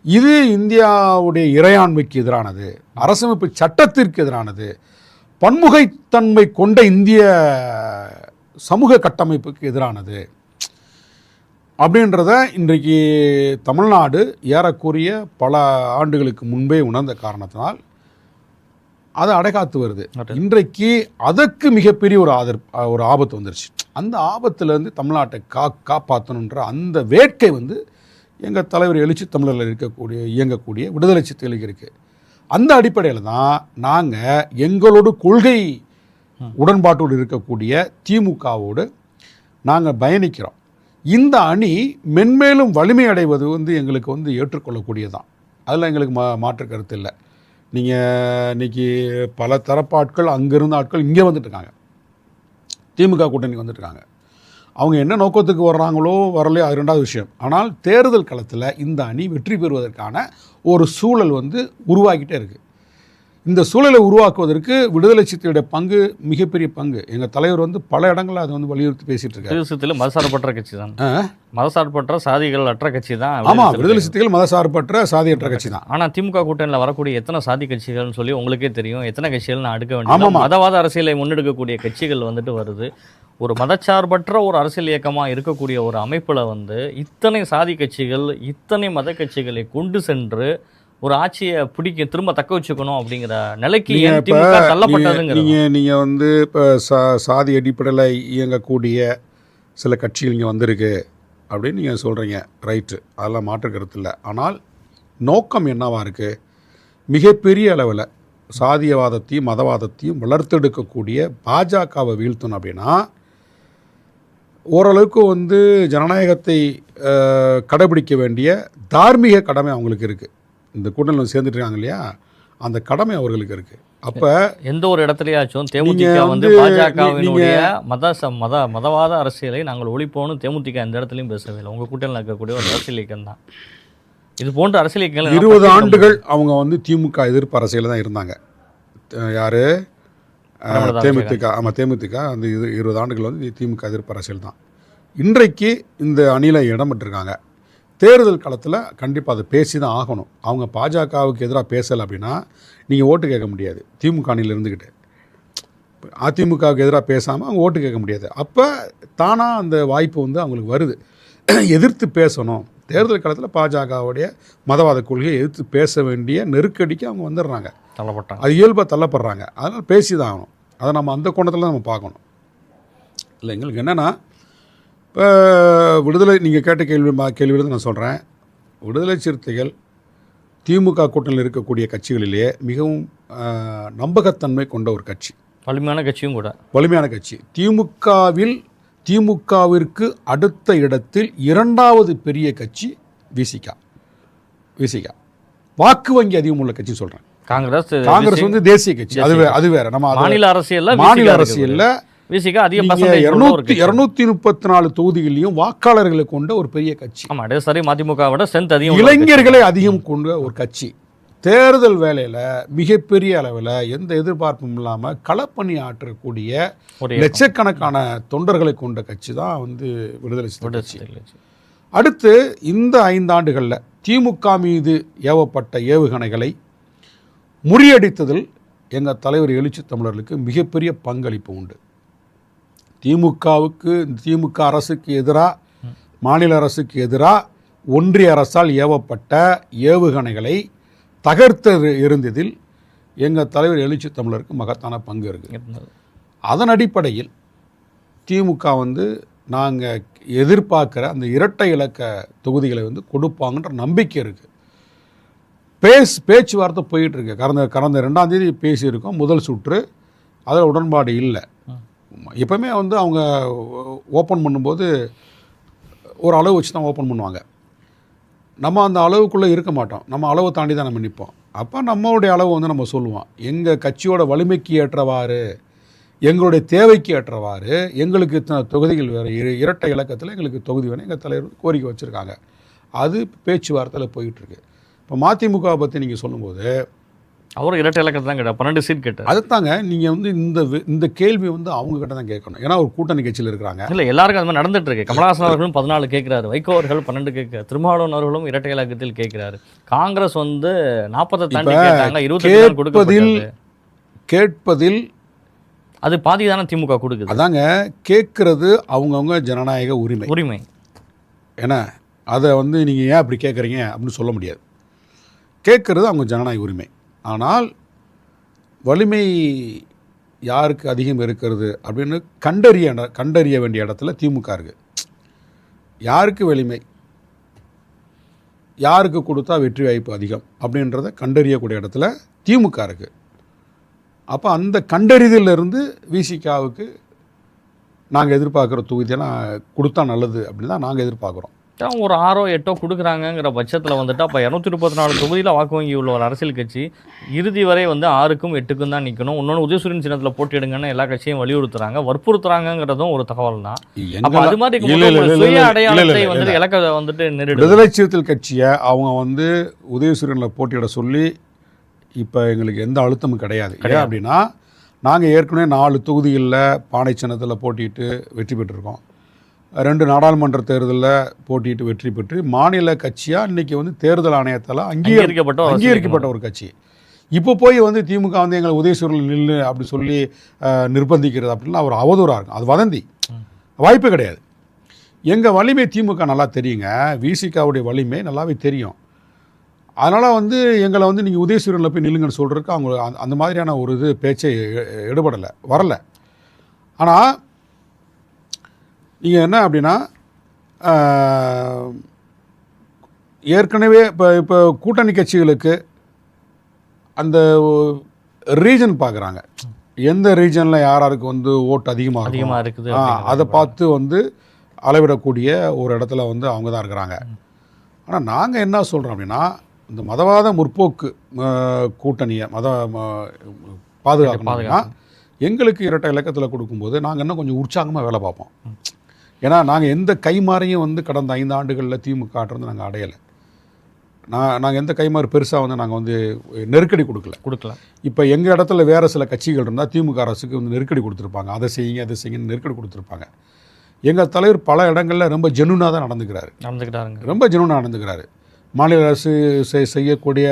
இது இந்தியாவுடைய இறையாண்மைக்கு எதிரானது, அரசமைப்பு சட்டத்திற்கு எதிரானது, பன்முகைத்தன்மை கொண்ட இந்திய சமூக கட்டமைப்புக்கு எதிரானது அப்படின்றத இன்றைக்கு தமிழ்நாடு ஏறக்குறைய பல ஆண்டுகளுக்கு முன்பே உணர்ந்த காரணத்தினால் அதை அடைகாத்து வருது. இன்றைக்கு அதற்கு மிகப்பெரிய ஒரு ஆபத்து வந்துருச்சு. அந்த ஆபத்துலேருந்து தமிழ்நாட்டை காப்பாற்றணுன்ற அந்த வேட்கை வந்து எங்கள் தலைவர் எழுச்சி தமிழரில் இயங்கக்கூடிய விடுதலை சிறுத்தைகளுக்கு இருக்குது. அந்த அடிப்படையில் தான் நாங்கள் எங்களோடு கொள்கை உடன்பாட்டோடு இருக்கக்கூடிய திமுகவோடு நாங்கள் பயணிக்கிறோம். இந்த அணி மென்மேலும் வலிமை அடைவது வந்து எங்களுக்கு வந்து ஏற்றுக்கொள்ளக்கூடியதான். அதில் எங்களுக்கு மாற்று கருத்து இல்லை. நீங்கள் இன்றைக்கி பல தரப்பு ஆட்கள் அங்கேருந்த ஆட்கள் இங்கே வந்துட்டுருக்காங்க, திமுக கூட்டணிக்கு வந்துட்டுருக்காங்க. அவங்க என்ன நோக்கத்துக்கு வர்றாங்களோ வரலையோ அது ரெண்டாவது விஷயம். ஆனால் தேர்தல் களத்தில் இந்த அணி வெற்றி பெறுவதற்கான ஒரு சூழல் வந்து உருவாக்கிட்டே இருக்குது. இந்த சூழலை உருவாக்குவதற்கு விடுதலை சிறுத்தையுடைய பங்கு மிகப்பெரிய பங்கு. எங்கள் தலைவர் வந்து பல இடங்களில் அதை வந்து வலியுறுத்தி பேசிகிட்டு இருக்காரு. சிறுத்தையில் மதசார்பற்ற கட்சி தான், மதசார்பற்ற சாதிகள் அற்ற கட்சி தான். ஆமாம், விடுதலை சிறுத்தைகள் மதசார்பற்ற சாதியற்ற கட்சி தான். ஆனால் திமுக கூட்டணியில் வரக்கூடிய எத்தனை சாதி கட்சிகள்னு சொல்லி உங்களுக்கே தெரியும். எத்தனை கட்சிகள் நான் அடுக்க வேண்டிய மதவாத அரசியலை முன்னெடுக்கக்கூடிய கட்சிகள் வந்துட்டு வருது. ஒரு மதச்சார்பற்ற ஒரு அரசியல் இயக்கமாக இருக்கக்கூடிய ஒரு அமைப்பில் வந்து இத்தனை சாதி கட்சிகள், இத்தனை மத கட்சிகளை கொண்டு சென்று ஒரு ஆட்சியை திரும்ப தக்க வச்சுக்கணும் அப்படிங்கிற நிலைக்கு தள்ளப்பட்டதுங்கிறது. நீங்கள் வந்து இப்போ சாதி அடிப்படையில் இயங்கக்கூடிய சில கட்சிகள் இங்கே வந்திருக்கு அப்படின்னு நீங்கள் சொல்கிறீங்க, ரைட்டு, அதெல்லாம் மாற்று கருத்து இல்லை. ஆனால் நோக்கம் என்னவாக இருக்குது? மிகப்பெரிய அளவில் சாதியவாதத்தையும் மதவாதத்தையும் வளர்த்தெடுக்கக்கூடிய பாஜகவை வீழ்த்தணும் அப்படின்னா ஓரளவுக்கு வந்து ஜனநாயகத்தை கடைபிடிக்க வேண்டிய தார்மீக கடமை அவங்களுக்கு இருக்குது. இந்த கூட்டணியில் சேர்ந்துட்டு இருக்காங்க இல்லையா, அந்த கடமை அவர்களுக்கு இருக்குது. அப்போ எந்த ஒரு இடத்துலையாச்சும் தேமுதிக வந்து பாஜகவினுடைய மதவாத அரசியலை நாங்கள் ஒழிப்போன்னு தேமுதிக எந்த இடத்துலையும் பேசவே இல்லை. உங்கள் கூட்டணியில் இருக்கக்கூடிய ஒரு அரசியல் இயக்கம் தான் இது. போன்ற அரசியல் இயக்கங்கள் 20 ஆண்டுகள் அவங்க வந்து திமுக எதிர்ப்பு அரசியல் தான் இருந்தாங்க. யார்? தேமுதிக. ஆமாம், தேமுதிக அந்த 20 ஆண்டுகள் வந்து திமுக எதிர்ப்பு அரசியல் தான். இன்றைக்கு இந்த அணியில் இடம் பெற்றிருக்காங்க. தேர்தல் காலத்தில் கண்டிப்பாக அதை பேசி தான் ஆகணும். அவங்க பாஜகவுக்கு எதிராக பேசலை அப்படின்னா நீங்கள் ஓட்டு கேட்க முடியாது. திமுக அணியில் இருந்துக்கிட்டு அதிமுகவுக்கு எதிராக பேசாமல் அவங்க ஓட்டு கேட்க முடியாது. அப்போ தானாக அந்த வாய்ப்பு வந்து அவங்களுக்கு வருது. எதிர்த்து பேசணும். தேர்தல் காலத்தில் பாஜகவுடைய மதவாத கொள்கையை எதிர்த்து பேச வேண்டிய நெருக்கடிக்கு அவங்க வந்துடுறாங்க, தள்ளப்பட்டாங்க. அது இயல்பாக தள்ளப்படுறாங்க. அதனால் பேசி தான் ஆகணும். அதை நம்ம அந்த கோணத்தில் தான் நம்ம பார்க்கணும். இல்லை, எங்களுக்கு என்னென்னா இப்போ விடுதலை நீங்கள் கேட்ட கேள்வியில் நான் சொல்கிறேன், விடுதலை சிறுத்தைகள் திமுக கூட்டணியில் இருக்கக்கூடிய கட்சிகளிலேயே மிகவும் நம்பகத்தன்மை கொண்ட ஒரு கட்சி, வலிமையான கட்சியும் கூட. வலிமையான கட்சி. திமுகவிற்கு அடுத்த இடத்தில் 2வது பெரிய கட்சி விசிகா. வாக்கு வங்கி அதிகம் உள்ள கட்சி சொல்கிறேன். காங்கிரஸ் வந்து தேசிய கட்சி, அது வேற. நம்ம மாநில அரசியல்ல விசிகா அதிக 234 தொகுதிகளையும் வாக்காளர்களை கொண்ட ஒரு பெரிய கட்சி. சரி, மதிமுகவோட ஸ்ட்ரென்த் அதிகம், இளைஞர்களை அதிகம் கொண்ட ஒரு கட்சி. தேர்தல் வேலையில் மிகப்பெரிய அளவில் எந்த எதிர்பார்ப்பும் இல்லாமல் களப்பணி ஆற்றக்கூடிய லட்சக்கணக்கான தொண்டர்களை கொண்ட கட்சி தான் வந்து விடுதலை சிறுத்தைகள். அடுத்து இந்த 5 ஆண்டுகளில் திமுக மீது ஏவப்பட்ட ஏவுகணைகளை முறியடித்ததில் எங்கள் தலைவர் எழுச்சி தமிழர்களுக்கு மிகப்பெரிய பங்களிப்பு உண்டு. திமுக அரசுக்கு எதிராக, மாநில அரசுக்கு எதிராக ஒன்றிய அரசால் ஏவப்பட்ட ஏவுகணைகளை தகர்த்து இருந்ததில் எங்கள் தலைவர் எழுச்சி தமிழருக்கு மகத்தான பங்கு இருக்குது. அதன் அடிப்படையில் திமுக வந்து நாங்கள் எதிர்பார்க்குற அந்த இரட்டை இலக்க தொகுதிகளை வந்து கொடுப்பாங்கன்ற நம்பிக்கை இருக்குது. பேச்சுவார்த்தை போயிட்டுருக்கு. கடந்த 2ஆம் தேதி பேசியிருக்கோம் முதல் சுற்று. அதில் உடன்பாடு இல்லை. எப்போவுமே வந்து அவங்க ஓப்பன் பண்ணும்போது ஒரு அளவு வச்சு தான் ஓப்பன் பண்ணுவாங்க. நம்ம அந்த அளவுக்குள்ளே இருக்க மாட்டோம். நம்ம அளவை தாண்டி தான் நம்ம நிற்போம். அப்போ நம்மளுடைய அளவு வந்து நம்ம சொல்லுவோம். எங்கள் கட்சியோட வலிமைக்கு ஏற்றவாறு, எங்களுடைய தேவைக்கு ஏற்றவாறு எங்களுக்கு இத்தனை தொகுதிகள் வேறு, இரட்டை இலக்கத்தில் எங்களுக்கு தொகுதி வேணும் எங்கள் தலைவர் கோரிக்கை வச்சுருக்காங்க. அது பேச்சுவார்த்தையில் போயிட்டுருக்கு. இப்போ மதிமுகவை பற்றி நீங்கள் சொல்லும்போது அவர் இரட்டை இலக்கத்தை தான் கேட்டார், 12 சீட் கேட்டார். அதுதாங்க நீங்கள் வந்து இந்த கேள்வி வந்து அவங்க கிட்ட தான் கேட்கணும். ஏன்னா ஒரு கூட்டணி கட்சியில் இருக்கிறாங்க. இல்லை, எல்லாருக்கும் அது மாதிரி நடந்துட்டு இருக்கு. கமலஹாசன் அவர்களும் 14 கேட்கிறாரு, வைகோ அவர்கள் 12 கேட்கிறார், திருமாவளவன் அவர்களும் இரட்டை இலக்கத்தில் கேட்கிறாரு. காங்கிரஸ் வந்து 40 தாண்டி கேட்டாங்க, 20 கொடுக்கப்பட்டது. கேட்பதில் அது பாதி தானே திமுக கொடுக்குது. அதாங்க கேட்கறது அவங்கவுங்க ஜனநாயக உரிமை. ஏன்னா அதை வந்து நீங்கள் ஏன் அப்படி கேட்குறீங்க அப்படின்னு சொல்ல முடியாது. கேட்கறது அவங்க ஜனநாயக உரிமை. ஆனால் வலிமை யாருக்கு அதிகம் இருக்கிறது அப்படின்னு கண்டறிய வேண்டிய இடத்துல திமுக இருக்குது. யாருக்கு வலிமை, யாருக்கு கொடுத்தா வெற்றி வாய்ப்பு அதிகம் அப்படின்றத கண்டறியக்கூடிய இடத்துல திமுக இருக்குது. அப்போ அந்த கண்டறிதலிருந்து விசிகாவுக்கு நாங்கள் எதிர்பார்க்குற தொகுதியெல்லாம் கொடுத்தா நல்லது அப்படின்னு தான் நாங்கள் எதிர்பார்க்குறோம். ஒரு 6ஓ 8ஓ கொடுக்குறாங்கங்கிற பட்சத்தில் வந்துட்டு அப்போ 234 தொகுதியில் வாக்கு வங்கி உள்ள ஒரு அரசியல் கட்சி இறுதி வரை வந்து 6க்கும் 8க்கும் தான் நிற்கணும். இன்னொன்று உதயசூரியன் சின்னத்தில் போட்டியிடுங்கன்னு எல்லா கட்சியும் வலியுறுத்துறாங்க, வற்புறுத்துறாங்கிறதும் ஒரு தகவல் தான். அப்போ அது மாதிரி சுய அடையாளத்தை வந்து இலக்க வந்துட்டு நெருடு. விடுதலை சிறுத்தைகள் கட்சியை அவங்க வந்து உதயசூரியனில் போட்டியிட சொல்லி இப்போ எங்களுக்கு எந்த அழுத்தமும் கிடையாது. ஏன் அப்படின்னா நாங்கள் ஏற்கனவே 4 தொகுதிகளில் பானை சின்னத்தில் போட்டிட்டு வெற்றி பெற்றிருக்கோம். 2 நாடாளுமன்ற தேர்தலில் போட்டிட்டு வெற்றி பெற்று மாநில கட்சியாக இன்றைக்கி வந்து தேர்தல் ஆணையத்தால் அங்கீகரிக்கப்பட்ட ஒரு கட்சி. இப்போ போய் வந்து திமுக வந்து எங்களை உதயசூரியனில் நில்லு அப்படி சொல்லி நிர்பந்திக்கிறது அப்படின்னா ஒரு அவதூறாக இருக்கும். அது வதந்தி, வாய்ப்பு கிடையாது. எங்கள் வலிமை திமுக நல்லா தெரியுங்க, விசிகாவுடைய வலிமை நல்லாவே தெரியும். அதனால் வந்து எங்களை வந்து நீங்கள் உதயசூரியனில் போய் நில்லுங்கன்னு சொல்கிறதுக்கு அவங்க அந்த மாதிரியான ஒரு இது பேச்சை எடுபடலை, வரலை. ஆனால் நீங்கள் என்ன அப்படின்னா ஏற்கனவே இப்போ கூட்டணி கட்சிகளுக்கு அந்த ரீஜன் பார்க்குறாங்க, எந்த ரீஜனில் யாராருக்கு வந்து ஓட்டு அதிகமாக இருக்குது அதை பார்த்து வந்து அளவிடக்கூடிய ஒரு இடத்துல வந்து அவங்க தான் இருக்கிறாங்க. ஆனால் நாங்கள் என்ன சொல்கிறோம் அப்படின்னா இந்த மதவாத முற்போக்கு கூட்டணியை பாதுகாக்கணும்னா எங்களுக்கு இரட்டை இலக்கத்தில் கொடுக்கும்போது நாங்கள் இன்னும் கொஞ்சம் உற்சாகமாக வேலை பார்ப்போம். ஏன்னா நாங்கள் எந்த கைமாறையும் வந்து கடந்த 5 ஆண்டுகளில் திமுக வந்து நாங்கள் அடையலை. நாங்கள் எந்த கைமாறு பெருசாக வந்து நாங்கள் வந்து நெருக்கடி கொடுக்கல. இப்போ எங்கள் இடத்துல வேறு சில கட்சிகள் இருந்தால் திமுக அரசுக்கு வந்து நெருக்கடி கொடுத்துருப்பாங்க, அதை செய்யுங்கன்னு நெருக்கடி கொடுத்துருப்பாங்க. எங்கள் தலைவர் பல இடங்களில் ரொம்ப ஜெனுனாக தான் நடந்துக்கிறாருங்க, ரொம்ப ஜெனுனாக நடந்துக்கிறாரு. மாநில அரசு செய்யக்கூடிய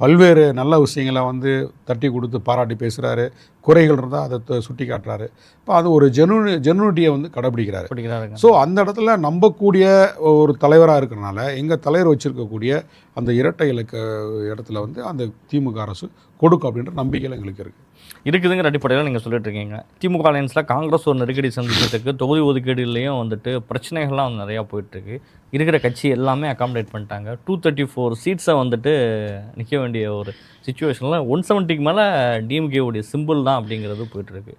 பல்வேறு நல்ல விஷயங்களை வந்து தட்டி கொடுத்து பாராட்டி பேசுகிறாரு, குறைகள் இருந்தால் அதை சுட்டி காட்டுறாரு. இப்போ அது ஒரு ஜெனுனிட்டியை வந்து கடைபிடிக்கிறாரு. ஸோ அந்த இடத்துல நம்பக்கூடிய ஒரு தலைவராக இருக்கிறனால எங்கள் தலைவர் வச்சுருக்கக்கூடிய அந்த இரட்டை இலக்க இடத்துல வந்து அந்த திமுக அரசு கொடுக்கும் அப்படின்ற நம்பிக்கையில் எங்களுக்கு இருக்குதுங்கிற அடிப்படையில் நீங்கள் சொல்லிட்டு இருக்கீங்க. திமுக அலையன்ஸில் காங்கிரஸ் ஒரு நெருக்கடி சந்திக்கிறதுக்கு தொகுதி ஒதுக்கீடுலேயும் வந்துட்டு பிரச்சனைகள்லாம் வந்து நிறையா போயிட்டுருக்கு. இருக்கிற கட்சி எல்லாமே அகாமடேட் பண்ணிட்டாங்க. 234 சீட்ஸை வந்துட்டு நிற்க வேண்டிய ஒரு சுச்சுவேஷனில் 170க்கு மேலே டிஎம்கேவுடைய சிம்பிள் தான் அப்படிங்கிறது போயிட்டுருக்கு.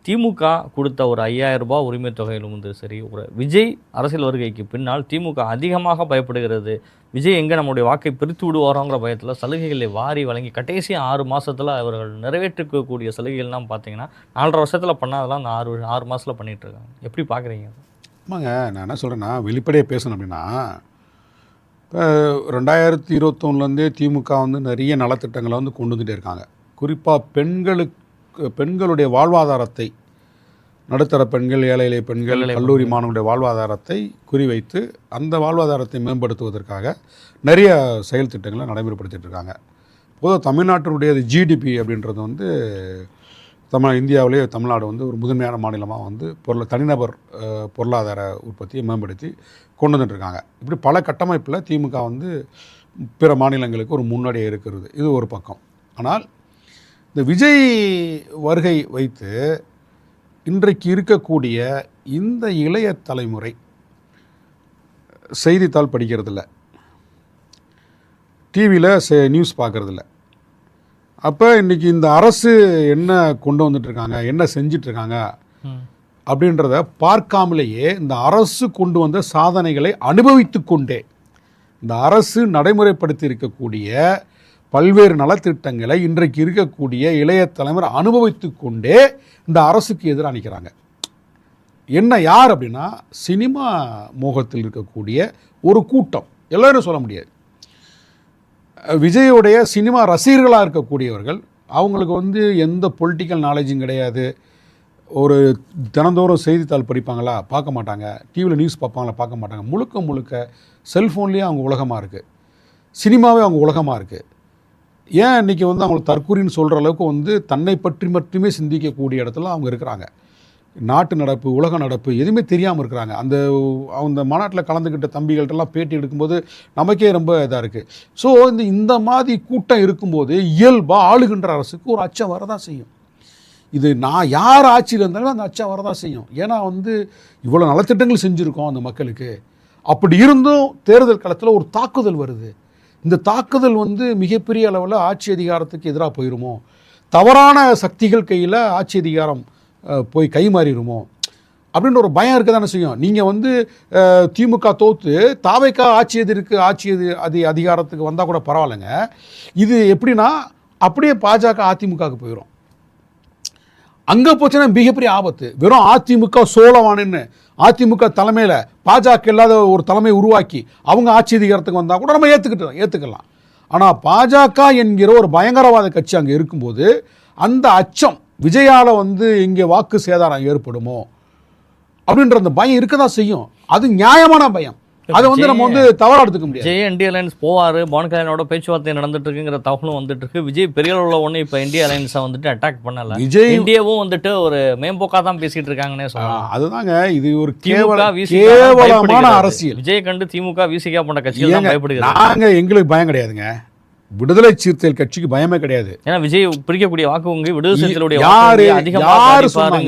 திமுக கொடுத்த ஒரு 5000 ரூபாய் உரிமை தொகையிலும் வந்து சரி, ஒரு விஜய் அரசியல் வருகைக்கு பின்னால் திமுக அதிகமாக பயப்படுகிறது. விஜய் எங்கே நம்முடைய வாக்கை பிரித்து விடுவாரோங்கிற பயத்தில் சலுகைகளை வாரி வழங்கி கடைசி 6 மாதத்தில் அவர்கள் நிறைவேற்றக்கூடிய சலுகைகள்லாம் பார்த்தீங்கன்னா 4.5 வருஷத்தில் பண்ணாதெல்லாம் அந்த 6 மாதத்தில் பண்ணிகிட்ருக்காங்க. எப்படி பார்க்குறீங்க? ஆமாங்க, நான் என்ன சொல்கிறேன்னா வெளிப்படையாக பேசணும் அப்படின்னா இப்போ 2021 திமுக வந்து நிறைய நலத்திட்டங்களை வந்து கொண்டு வந்துகிட்டே இருக்காங்க. குறிப்பாக பெண்களுடைய வாழ்வாதாரத்தை, நடுத்தர பெண்கள், ஏழை எளிய பெண்கள், கல்லூரி மாணவர்களுடைய வாழ்வாதாரத்தை குறிவைத்து அந்த வாழ்வாதாரத்தை மேம்படுத்துவதற்காக நிறைய செயல் திட்டங்களை நடைமுறைப்படுத்திட்டு இருக்காங்க. பொதுவாக தமிழ்நாட்டினுடைய ஜிடிபி அப்படின்றது வந்து இந்தியாவிலேயே தமிழ்நாடு வந்து ஒரு முதன்மையான மாநிலமாக வந்து தனிநபர் பொருளாதார உற்பத்தியை மேம்படுத்தி கொண்டு வந்துட்டுருக்காங்க. இப்படி பல கட்டமைப்பில் திமுக வந்து பிற மாநிலங்களுக்கு ஒரு முன்னோடியாக இருக்கிறது. இது ஒரு பக்கம். ஆனால் இந்த விஜய் வருகை வைத்து இன்றைக்கு இருக்கக்கூடிய இந்த இளைய தலைமுறை செய்தித்தாள் படிக்கிறதில்ல, டிவியில் நியூஸ் பார்க்குறதில்ல. அப்போ இன்றைக்கி இந்த அரசு என்ன கொண்டு வந்துட்டுருக்காங்க, என்ன செஞ்சிட்ருக்காங்க அப்படின்றத பார்க்காமலேயே இந்த அரசு கொண்டு வந்த சாதனைகளை அனுபவித்து கொண்டே இந்த அரசு நடைமுறைப்படுத்தி இருக்கக்கூடிய பல்வேறு நலத்திட்டங்களை இன்றைக்கு இருக்கக்கூடிய இளைய தலைமுறை அனுபவித்து கொண்டே இந்த அரசுக்கு எதிராக நிற்கிறாங்க. என்ன யார் அப்படின்னா சினிமா மோகத்தில் இருக்கக்கூடிய ஒரு கூட்டம், எல்லோரும் சொல்ல முடியாது. விஜயோடைய சினிமா ரசிகர்களாக இருக்கக்கூடியவர்கள், அவங்களுக்கு வந்து எந்த பொலிட்டிக்கல் நாலேஜும் கிடையாது. ஒரு தினந்தோறும் செய்தித்தாள் படிப்பாங்களா? பார்க்க மாட்டாங்க. டிவியில் நியூஸ் பார்ப்பாங்களா? பார்க்க மாட்டாங்க. முழுக்க செல்ஃபோன்லேயே அவங்க உலகமாக இருக்குது, சினிமாவே அவங்க உலகமாக இருக்குது. ஏன் இன்றைக்கி வந்து அவங்களுக்கு தற்கூரின்னு சொல்கிற அளவுக்கு வந்து தன்னை பற்றி மட்டுமே சிந்திக்கக்கூடிய இடத்துல அவங்க இருக்கிறாங்க. நாட்டு நடப்பு, உலக நடப்பு எதுவுமே தெரியாமல் இருக்கிறாங்க. அந்த மாநாட்டில் கலந்துக்கிட்ட தம்பிகள்கிட்டலாம் பேட்டி எடுக்கும்போது நமக்கே ரொம்ப இதாக இருக்குது. ஸோ இந்த மாதிரி கூட்டம் இருக்கும்போது இயல்பாக ஆளுகின்ற அரசுக்கு ஒரு அச்சம் வரதான் செய்யும். இது நான் யார் ஆட்சியில் இருந்தாலும் அந்த அச்சம் வரதான் செய்யும். ஏன்னா வந்து இவ்வளோ நலத்திட்டங்கள் செஞ்சுருக்கோம் அந்த மக்களுக்கு. அப்படி இருந்தும் தேர்தல் களத்தில் ஒரு தாக்குதல் வருது. இந்த தாக்குதல் வந்து மிகப்பெரிய அளவில் ஆட்சி அதிகாரத்துக்கு எதிராக போயிடுமோ, தவறான சக்திகள் கையில் ஆட்சி அதிகாரம் போய் கைமாறிடுமோ அப்படின்ற ஒரு பயம் இருக்க தானே செய்யும். நீங்கள் வந்து திமுக தோற்று தாவேக்கா ஆட்சி அதிகாரத்துக்கு வந்தால் கூட பரவாயில்லைங்க. இது எப்படின்னா அப்படியே பாஜக அதிமுகவுக்கு போயிடும். அங்கே போச்சுன்னா மிகப்பெரிய ஆபத்து. வெறும் அதிமுக சோழவானுன்னு அதிமுக தலைமையில் பாஜக இல்லாத ஒரு தலைமையை உருவாக்கி அவங்க ஆட்சி அதிகாரத்துக்கு வந்தால் கூட நம்ம ஏற்றுக்கலாம். ஆனால் பாஜக என்கிற ஒரு பயங்கரவாத கட்சி அங்கே இருக்கும்போது அந்த அச்சம் விஜயால் வந்து இங்கே வாக்கு சேதாரம் ஏற்படுமோ அப்படின்ற அந்த பயம் இருக்க தான் செய்யும். அது நியாயமான பயம். அதை வந்து நம்ம வந்து தவறா எடுத்துக்க முடியாது. விஜய் இந்திய அலையன்ஸ் போவார், பவன் கல்யாணோட பேச்சுவார்த்தை நடந்துட்டு இருக்குங்கிற தகவலும் வந்துட்டு இருக்கு. விஜய் பெரிய அளவில் ஒன்று இப்போ இந்திய அலையன்ஸை வந்துட்டு அட்டாக் பண்ணல. விஜய் இந்தியாவும் வந்துட்டு ஒரு மேம்போக்கா தான் பேசிட்டு இருக்காங்கன்னே சொல்லலாம். அதுதாங்க இது ஒரு கேவலமான அரசியல். விஜய் கண்டு திமுக விசிகா போன்ற கட்சிகள் தான் பயப்படுகிறாங்க. நாங்கள் எங்களுக்கு பயம் கிடையாதுங்க. விடுதலை சிறுத்தைகள் கட்சிக்கு பயமே கிடையாது. ஏன்னா விஜய் பிரிக்கக்கூடிய வாக்கு விடுதலை சிறுத்தைகளுடைய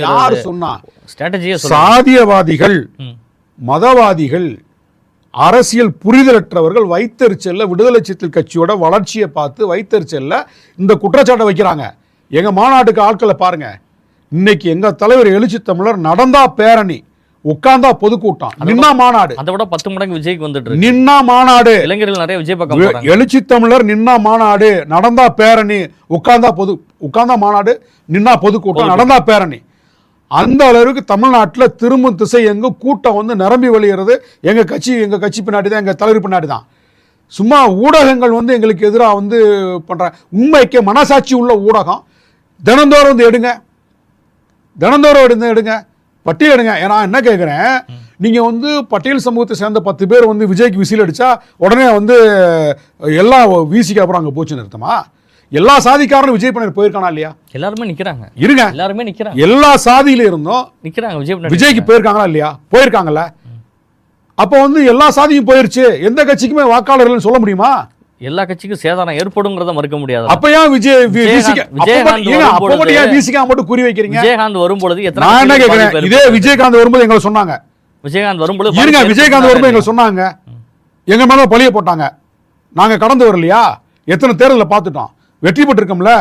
யாரு சொன்னா ஸ்ட்ராட்டஜியை சாதியவாதிகள், மதவாதிகள், அரசியல் புரிதலற்றவர்கள் வைத்தறிச்சல்ல விடுதலை சிறுத்தைகள் கட்சியோட வளர்ச்சியை பார்த்து வைத்தறிச்சல்ல இந்த குற்றச்சாட்டை வைக்கிறாங்க. எங்க மாநாட்டுக்கு ஆட்களை பாருங்க. இன்னைக்கு எங்க தலைவர் எழுச்சி தமிழர் நடந்தா பேரணி, உட்கார்ந்தா பொதுக்கூட்டம், நின்னா மாநாடு. அதை விட 10 மடங்கு விஜய்க்கு வந்துட்டு நின்னா மாநாடு. இளைஞர்கள் நிறைய விஜய் பக்கம் எழுச்சி தமிழர் நின்னா மாநாடு, நடந்தா பேரணி, உட்கார்ந்தா மாநாடு, நின்னா பொதுக்கூட்டம், நடந்தா பேரணி. அந்த அளவுக்கு தமிழ்நாட்டில் திரும்பும் திசை எங்கும் கூட்டம் வந்து நிரம்பி வழிகிறது. எங்கள் கட்சி பின்னாடி தான், எங்கள் தலைவர் பின்னாடி தான். சும்மா ஊடகங்கள் வந்து எங்களுக்கு எதிராக வந்து பண்ணுற உண்மைக்கு மனசாட்சி உள்ள ஊடகம் தினந்தோறும் வந்து எடுங்க பட்டியல் எடுங்க. ஏன்னா என்ன கேட்குறேன், நீங்கள் வந்து பட்டியல் சமூகத்தை சேர்ந்த 10 பேர் வந்து விஜய்க்கு விசில் அடித்தா உடனே வந்து எல்லா விசிக்கு அப்புறம் அங்கே போச்சுன்னு அர்த்தமா? எல்லா சாதிக்காரனும் விஜய் பண்ண போயிருக்கானா இல்லையா? எல்லாருமே நிக்கிறாங்க. எல்லாருமே நிக்கிறாங்க. எல்லா சாதியில இருந்தும் நிக்கிறாங்க. விஜய்க்கு போயிருக்காங்களா இல்லையா? போயிருக்காங்கல்ல. அப்போ வந்து எல்லா சாதியும் போயிருச்சு, எந்த கட்சிக்குமே வாக்காளர்கள் சொல்ல முடியுமா? எல்லா கட்சிக்கும் சேதாரம் ஏற்படும்ங்கறத மறுக்க முடியாது. அப்ப ஏன் விஜயகாந்த் குறி வைக்கிறீங்க? விஜயகாந்த் வரும்போது நான் என்ன கேக்குறேன், இதே விஜயகாந்த் வரும்போது எங்களை சொன்னாங்க, விஜயகாந்த் வரும்போது எங்களை சொன்னாங்க, எங்க மேல பழிய போட்டாங்க. நாங்க கடந்து வரலையா? எத்தனை தேர்தலில் பார்த்துட்டோம், வெற்றி பெற்றிருக்கோம்ல.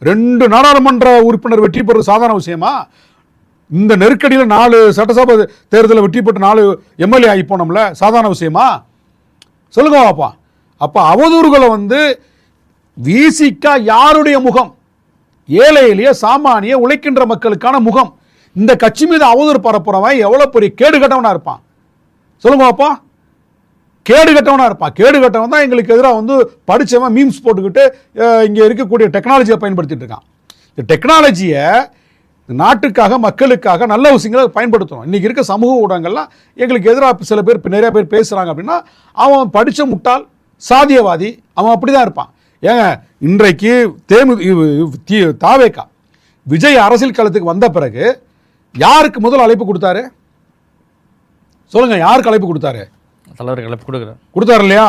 2 நாடாளுமன்ற உறுப்பினர் வெற்றி பெறுவது சாதாரண விஷயமா? இந்த நெருக்கடியில் 4 சட்டசபை தேர்தலில் வெற்றி பெற்று 4 எம்எல்ஏ ஆகி போனோம்ல, சாதாரண விஷயமா? சொல்லுங்க பாப்பா. அப்ப அவதூறுகளை வந்து விசிகா யாருடைய முகம்? ஏழை எளிய சாமானிய உழைக்கின்ற மக்களுக்கான முகம். இந்த கட்சி மீது அவதூறு பரப்புறவன் எவ்வளவு பெரிய கேடு கட்டவனா இருப்பான்? சொல்லுங்க பாப்பா. கேடு கட்டவன் தான் எங்களுக்கு எதிராக வந்து படித்தவன் மீம்ஸ் போட்டுக்கிட்டு இங்கே இருக்கக்கூடிய டெக்னாலஜியை பயன்படுத்திட்டு இருக்கான். இந்த டெக்னாலஜியை நாட்டுக்காக மக்களுக்காக நல்ல விஷயங்களை பயன்படுத்தணும். இன்றைக்கி இருக்க சமூக ஊடகங்கள்லாம் எங்களுக்கு எதிராக சில பேர் நிறைய பேர் பேசுகிறாங்க அப்படின்னா அவன் படித்த முட்டாள் சாதியவாதி, அவன் அப்படி தான் இருப்பான். ஏங்க இன்றைக்கு தாவேகா விஜய் அரசியல் களத்துக்கு வந்த பிறகு யாருக்கு முதல் அழைப்பு கொடுத்தாரு? சொல்லுங்க, யாருக்கு அழைப்பு கொடுத்தாரு? கொடுத்தாரு இல்லையா?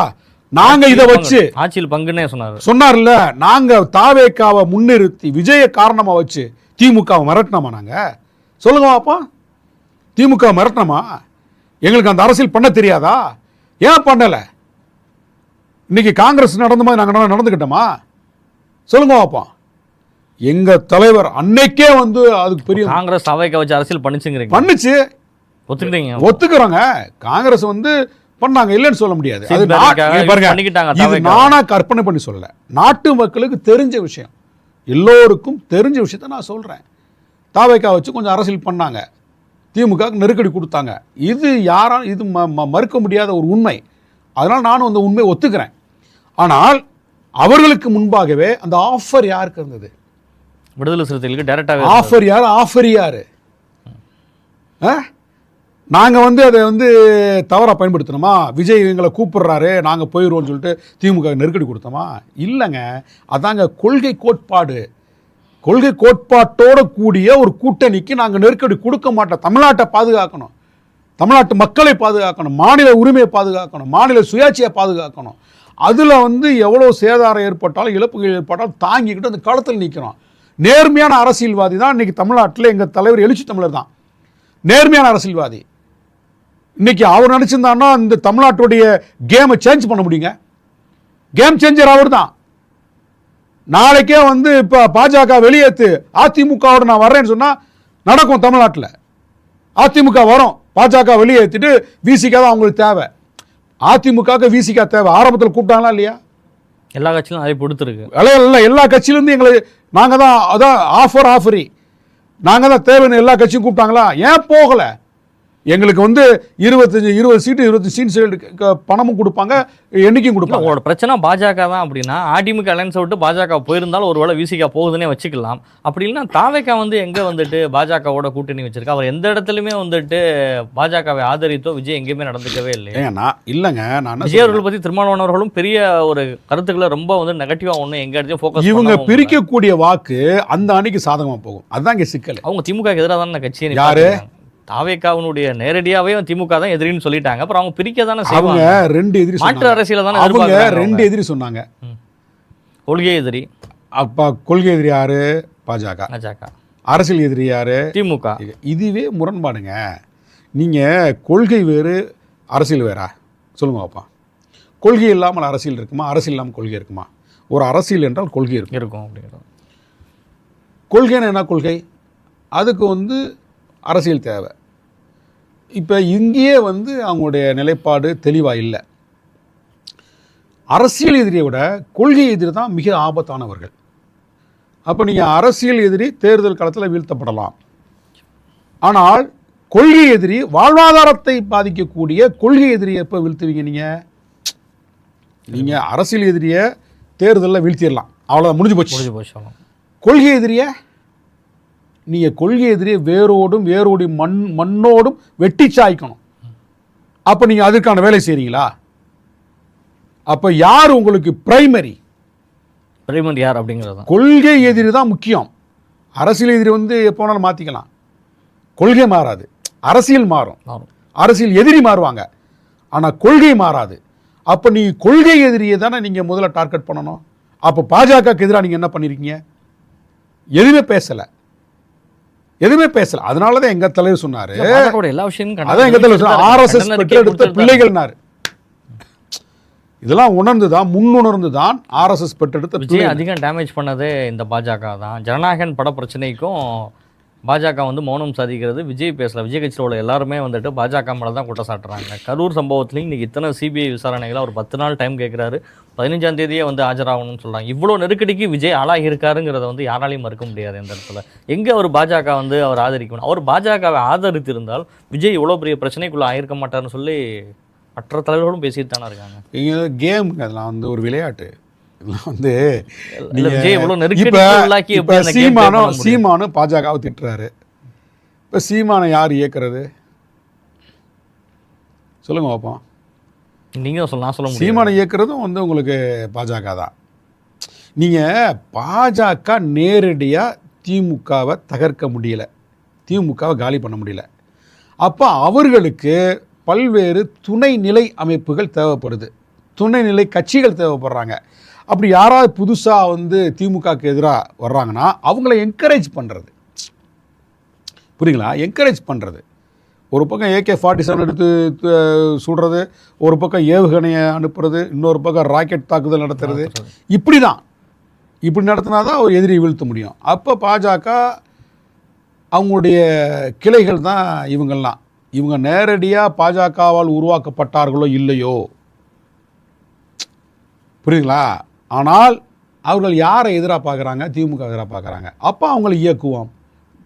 நாங்க இதை வச்சு ஆட்சியில் பங்குன்னே சொன்னார்ல, நாங்க தாவேக்காவை முன்னிறுத்தி விஜய காரணமா வச்சு திமுகவை மிரட்டினோமா? நாங்க சொல்லுங்க பாப்பா. திமுக மிரட்டினோமா? எங்களுக்கு அந்த அரசியல் பண்ண தெரியாதா? ஏன் பண்ணல? இன்னைக்கு காங்கிரஸ் நடந்த மாதிரி நாங்க நடந்துக்கிட்டோமா? சொல்லுங்க பாப்பா. எங்க தலைவர் அன்னைக்கே வந்து அதுக்கு பெரிய காங்கிரஸ் தாவேக்கா வச்சு அரசியல் பண்ணுச்சு. ஒத்துக்கிறோங்க. காங்கிரஸ் வந்து பண்ணாங்க, இல்லைன்னு சொல்ல முடியாது. அது நானா கற்பனை பண்ணி சொல்லல, நாட்டு மக்களுக்கு தெரிஞ்ச விஷயம், எல்லோருக்கும் தெரிஞ்ச விஷயத்த நான் சொல்றேன். தாவேக்கா வச்சு கொஞ்சம் அரசியல் பண்ணாங்க, திமுக நெருக்கடி கொடுத்தாங்க. இது மறுக்க முடியாத ஒரு உண்மை. அதனால் நானும் அந்த உண்மையை ஒத்துக்கிறேன். ஆனால் அவர்களுக்கு முன்பாகவே அந்த ஆஃபர் யாருக்கு இருந்தது? விடுதலை சிறுத்தைகளுக்கு டைரக்டாக ஆஃபர் யாரு? நாங்கள் வந்து அதை வந்து தவறாக பயன்படுத்தணுமா? விஜய் எங்களை கூப்பிடுறாரு, நாங்கள் போயிடுவோம்னு சொல்லிட்டு திமுக நெருக்கடி கொடுத்தோமா? இல்லைங்க. அதாங்க கொள்கை கோட்பாட்டோடு கூடிய ஒரு கூட்டணிக்கு நாங்கள் நெருக்கடி கொடுக்க மாட்டோம். தமிழ்நாட்டை பாதுகாக்கணும், தமிழ்நாட்டு மக்களை பாதுகாக்கணும், மாநில உரிமையை பாதுகாக்கணும், மாநில சுயாட்சியை பாதுகாக்கணும். அதில் வந்து எவ்வளோ சேதாரம் ஏற்பட்டாலும் இழப்புகள் ஏற்பட்டாலும் தாங்கிக்கிட்டு அந்த களத்தில் நிற்கிறோம். நேர்மையான அரசியல்வாதி தான் இன்றைக்கி தமிழ்நாட்டில் எங்கள் தலைவர் எழுச்சி தமிழர் தான் நேர்மையான அரசியல்வாதி. இன்னைக்கு அவர் நினைச்சிருந்தான்னா இந்த தமிழ்நாட்டுடைய கேமை சேஞ்ச் பண்ண முடியுங்க. கேம் சேஞ்சர் அவர் தான். நாளைக்கே வந்து இப்போ பாஜக வெளியேற்று அதிமுகவோட நான் வர்றேன்னு சொன்னால் நடக்கும் தமிழ்நாட்டில். அதிமுக வரும், பாஜக வெளியேற்றிட்டு விசிக தான் அவங்களுக்கு தேவை. அதிமுகவுக்கு விசிக தேவை. ஆரம்பத்தில் கூப்பிட்டாங்களா இல்லையா? எல்லா கட்சியிலும் அதை கொடுத்துருக்கு. இல்லை, எல்லா கட்சியிலேருந்து எங்களுக்கு நாங்கள் தான் அதான் ஆஃபரி நாங்கள் தான் தேவைன்னு எல்லா கட்சியும் கூப்பிட்டாங்களா? ஏன் போகலை? எங்களுக்கு வந்து 20 சீட்டு 20 சீட்டு பணமும் கொடுப்பாங்க, எண்ணிக்கையும் கொடுப்பாங்க. உங்களோட பிரச்சனை பாஜக தான் அப்படின்னா அதிமுக அலைன்ஸை விட்டு பாஜக போயிருந்தாலும் ஒருவேளை விசிகா போகுதுன்னே வச்சுக்கலாம். அப்படி இல்லைன்னா தாவேக்கா வந்து எங்கே வந்துட்டு பாஜகவோட கூட்டணி வச்சிருக்கா? அவர் எந்த இடத்துலையுமே வந்துட்டு பாஜகவை ஆதரித்தோ விஜய் எங்கேயுமே நடந்துக்கவே இல்லை. இல்லைங்க, நான் விஜய் அவர்கள் பற்றி திருமாவளவன் அவர்களும் பெரிய ஒரு கருத்துக்களை ரொம்ப வந்து நெகட்டிவாக ஒன்று எங்க இடத்தையும் ஃபோக்கஸ் இவங்க பிரிக்கக்கூடிய வாக்கு அந்த அணிக்கு சாதகமாக போகும். அதுதான் இங்கே சிக்கல். அவங்க திமுக எதிராக தானே கட்சியை யாரு? தாவேக்காவுடைய நேரடியாவே திமுக தான் எதிரின்னு சொல்லிட்டாங்க. அப்புறம் அவங்க பிரிக்க தானே செய்வாங்க. அவங்க 2 எதிரி மாற்று அரசியல தானே அவங்க 2 எதிரி சொன்னாங்க. கொள்கை எதிரி. அப்ப கொள்கை எதிரி யாரு? பாஜக. அரசியல் எதிரி யாரு? திமுக. இதுவே முரண்பாடுங்க. நீங்க கொள்கை வேறு அரசியல் வேறா? சொல்லுங்க பாப்பா. கொள்கை இல்லாமல் அரசியல் இருக்குமா? அரசியல் இல்லாமல் கொள்கை இருக்குமா? ஒரு அரசியல் என்றால் கொள்கை இருக்கும் அப்படிங்கிறது. கொள்கைன்னு என்ன கொள்கை? அதுக்கு வந்து அரசியல் தேவை. இப்போ இங்கேயே வந்து அவங்களுடைய நிலைப்பாடு தெளிவாக இல்லை. அரசியல் எதிரியை விட கொள்கை எதிரி தான் மிக ஆபத்தானவர்கள். அப்போ நீங்கள் அரசியல் எதிரி தேர்தல் களத்தில் வீழ்த்தப்படலாம், ஆனால் கொள்கை எதிரி வாழ்வாதாரத்தை பாதிக்கக்கூடிய கொள்கை எதிரியை எப்போ வீழ்த்துவீங்க? நீங்கள் அரசியல் எதிரியை தேர்தலில் வீழ்த்திடலாம், அவ்வளோ முடிஞ்சு போச்சு. கொள்கை எதிரியை நீங்கள் கொள்கை எதிரியை வேரோடி மண்ணோடும் வெட்டி சாய்க்கணும். அப்போ நீங்கள் அதுக்கான வேலை செய்கிறீங்களா? அப்போ யார் உங்களுக்கு பிரைமரி யார் அப்படிங்கிறது? கொள்கை எதிரி தான் முக்கியம். அரசியல் எதிரி வந்து எப்போனாலும் மாற்றிக்கலாம், கொள்கை மாறாது. அரசியல் மாறும், அரசியல் எதிரி மாறுவாங்க, ஆனால் கொள்கை மாறாது. அப்போ நீ கொள்கை எதிரியை தானே நீங்கள் முதல்ல டார்கெட் பண்ணணும். அப்போ பாஜகவுக்கு எதிராக நீங்கள் என்ன பண்ணியிருக்கீங்க? எதுவுமே பேசல. அதனால தான் எங்க தலைவர் சொன்னாரு, எல்லா விஷயமும் அதான் எங்க தலைவர் சொன்னார், ஆர்எஸ்எஸ் பெற்றெடுத்த பிள்ளைகள்னாரு. இதெல்லாம் முன்னுணர்ந்துதான் ஆர்எஸ்எஸ் பெற்றெடுத்த விஜய் அதிகம் டேமேஜ் பண்ணதே இந்த பாஜக தான். ஜனநாயகன் பட பிரச்சனைக்கும் பாஜக வந்து மௌனம் சாதிக்கிறது. விஜய் பேசல. விஜய் கட்சியில் உள்ள எல்லாருமே வந்துட்டு பாஜக மேலே தான் குற்றம் சாட்டுறாங்க. கரூர் சம்பவத்துலையும் இன்றைக்கி இத்தனை சிபிஐ விசாரணைகளை ஒரு 10 நாள் டைம் கேட்குறாரு. 15ஆம் தேதியே வந்து ஆஜராகணும்னு சொல்கிறாங்க. இவ்வளோ நெருக்கடிக்கு விஜய் ஆளாகி இருக்காருங்கிறத வந்து யாராலையும் மறுக்க முடியாது. இந்த இடத்துல எங்கே அவர் பாஜக வந்து அவர் ஆதரிக்கணும்? அவர் பாஜகவை ஆதரித்திருந்தால் விஜய் இவ்வளோ பெரிய பிரச்சனைக்குள்ளே ஆயிருக்க மாட்டார்னு சொல்லி மற்ற தலைவர்களும் பேசிட்டு தானே இருக்காங்க. கேம் அதெல்லாம் வந்து ஒரு விளையாட்டு. வந்து சீமானும் பாஜகவை திட்டுறாரு. இப்போ சீமானை யார் இயக்குறது? சொல்லுங்க பார்ப்போம். நீங்கள் சொல்ல சீமானை இயக்குறதும் வந்து உங்களுக்கு பாஜக தான். நீங்கள் பாஜக நேரடியாக திமுகவை தகர்க்க முடியல, திமுகவை காலி பண்ண முடியல. அப்போ அவர்களுக்கு பல்வேறு துணைநிலை அமைப்புகள் தேவைப்படுது, துணைநிலை கட்சிகள் தேவைப்படுறாங்க. அப்படி யாராவது புதுசாக வந்து திமுகவுக்கு எதிராக வர்றாங்கன்னா அவங்கள என்கரேஜ் பண்ணுறது, புரியுங்களா? என்கரேஜ் பண்ணுறது. ஒரு பக்கம் AK-47 எடுத்து சுடுறது, ஒரு பக்கம் ஏவுகணையை அனுப்புறது, இன்னொரு பக்கம் ராக்கெட் தாக்குதல் நடத்துறது. இப்படி நடத்தினா தான் ஒரு எதிரியை வீழ்த்த முடியும். அப்போ பாஜக அவங்களுடைய கிளைகள் தான் இவங்கெல்லாம். இவங்க நேரடியாக பாஜகவால் உருவாக்கப்பட்டார்களோ இல்லையோ, புரியுதுங்களா? ஆனால் அவர்கள் யாரை எதிராக பார்க்குறாங்க? திமுக எதிராக பார்க்குறாங்க. அப்போ அவங்களை இயக்குவோம்,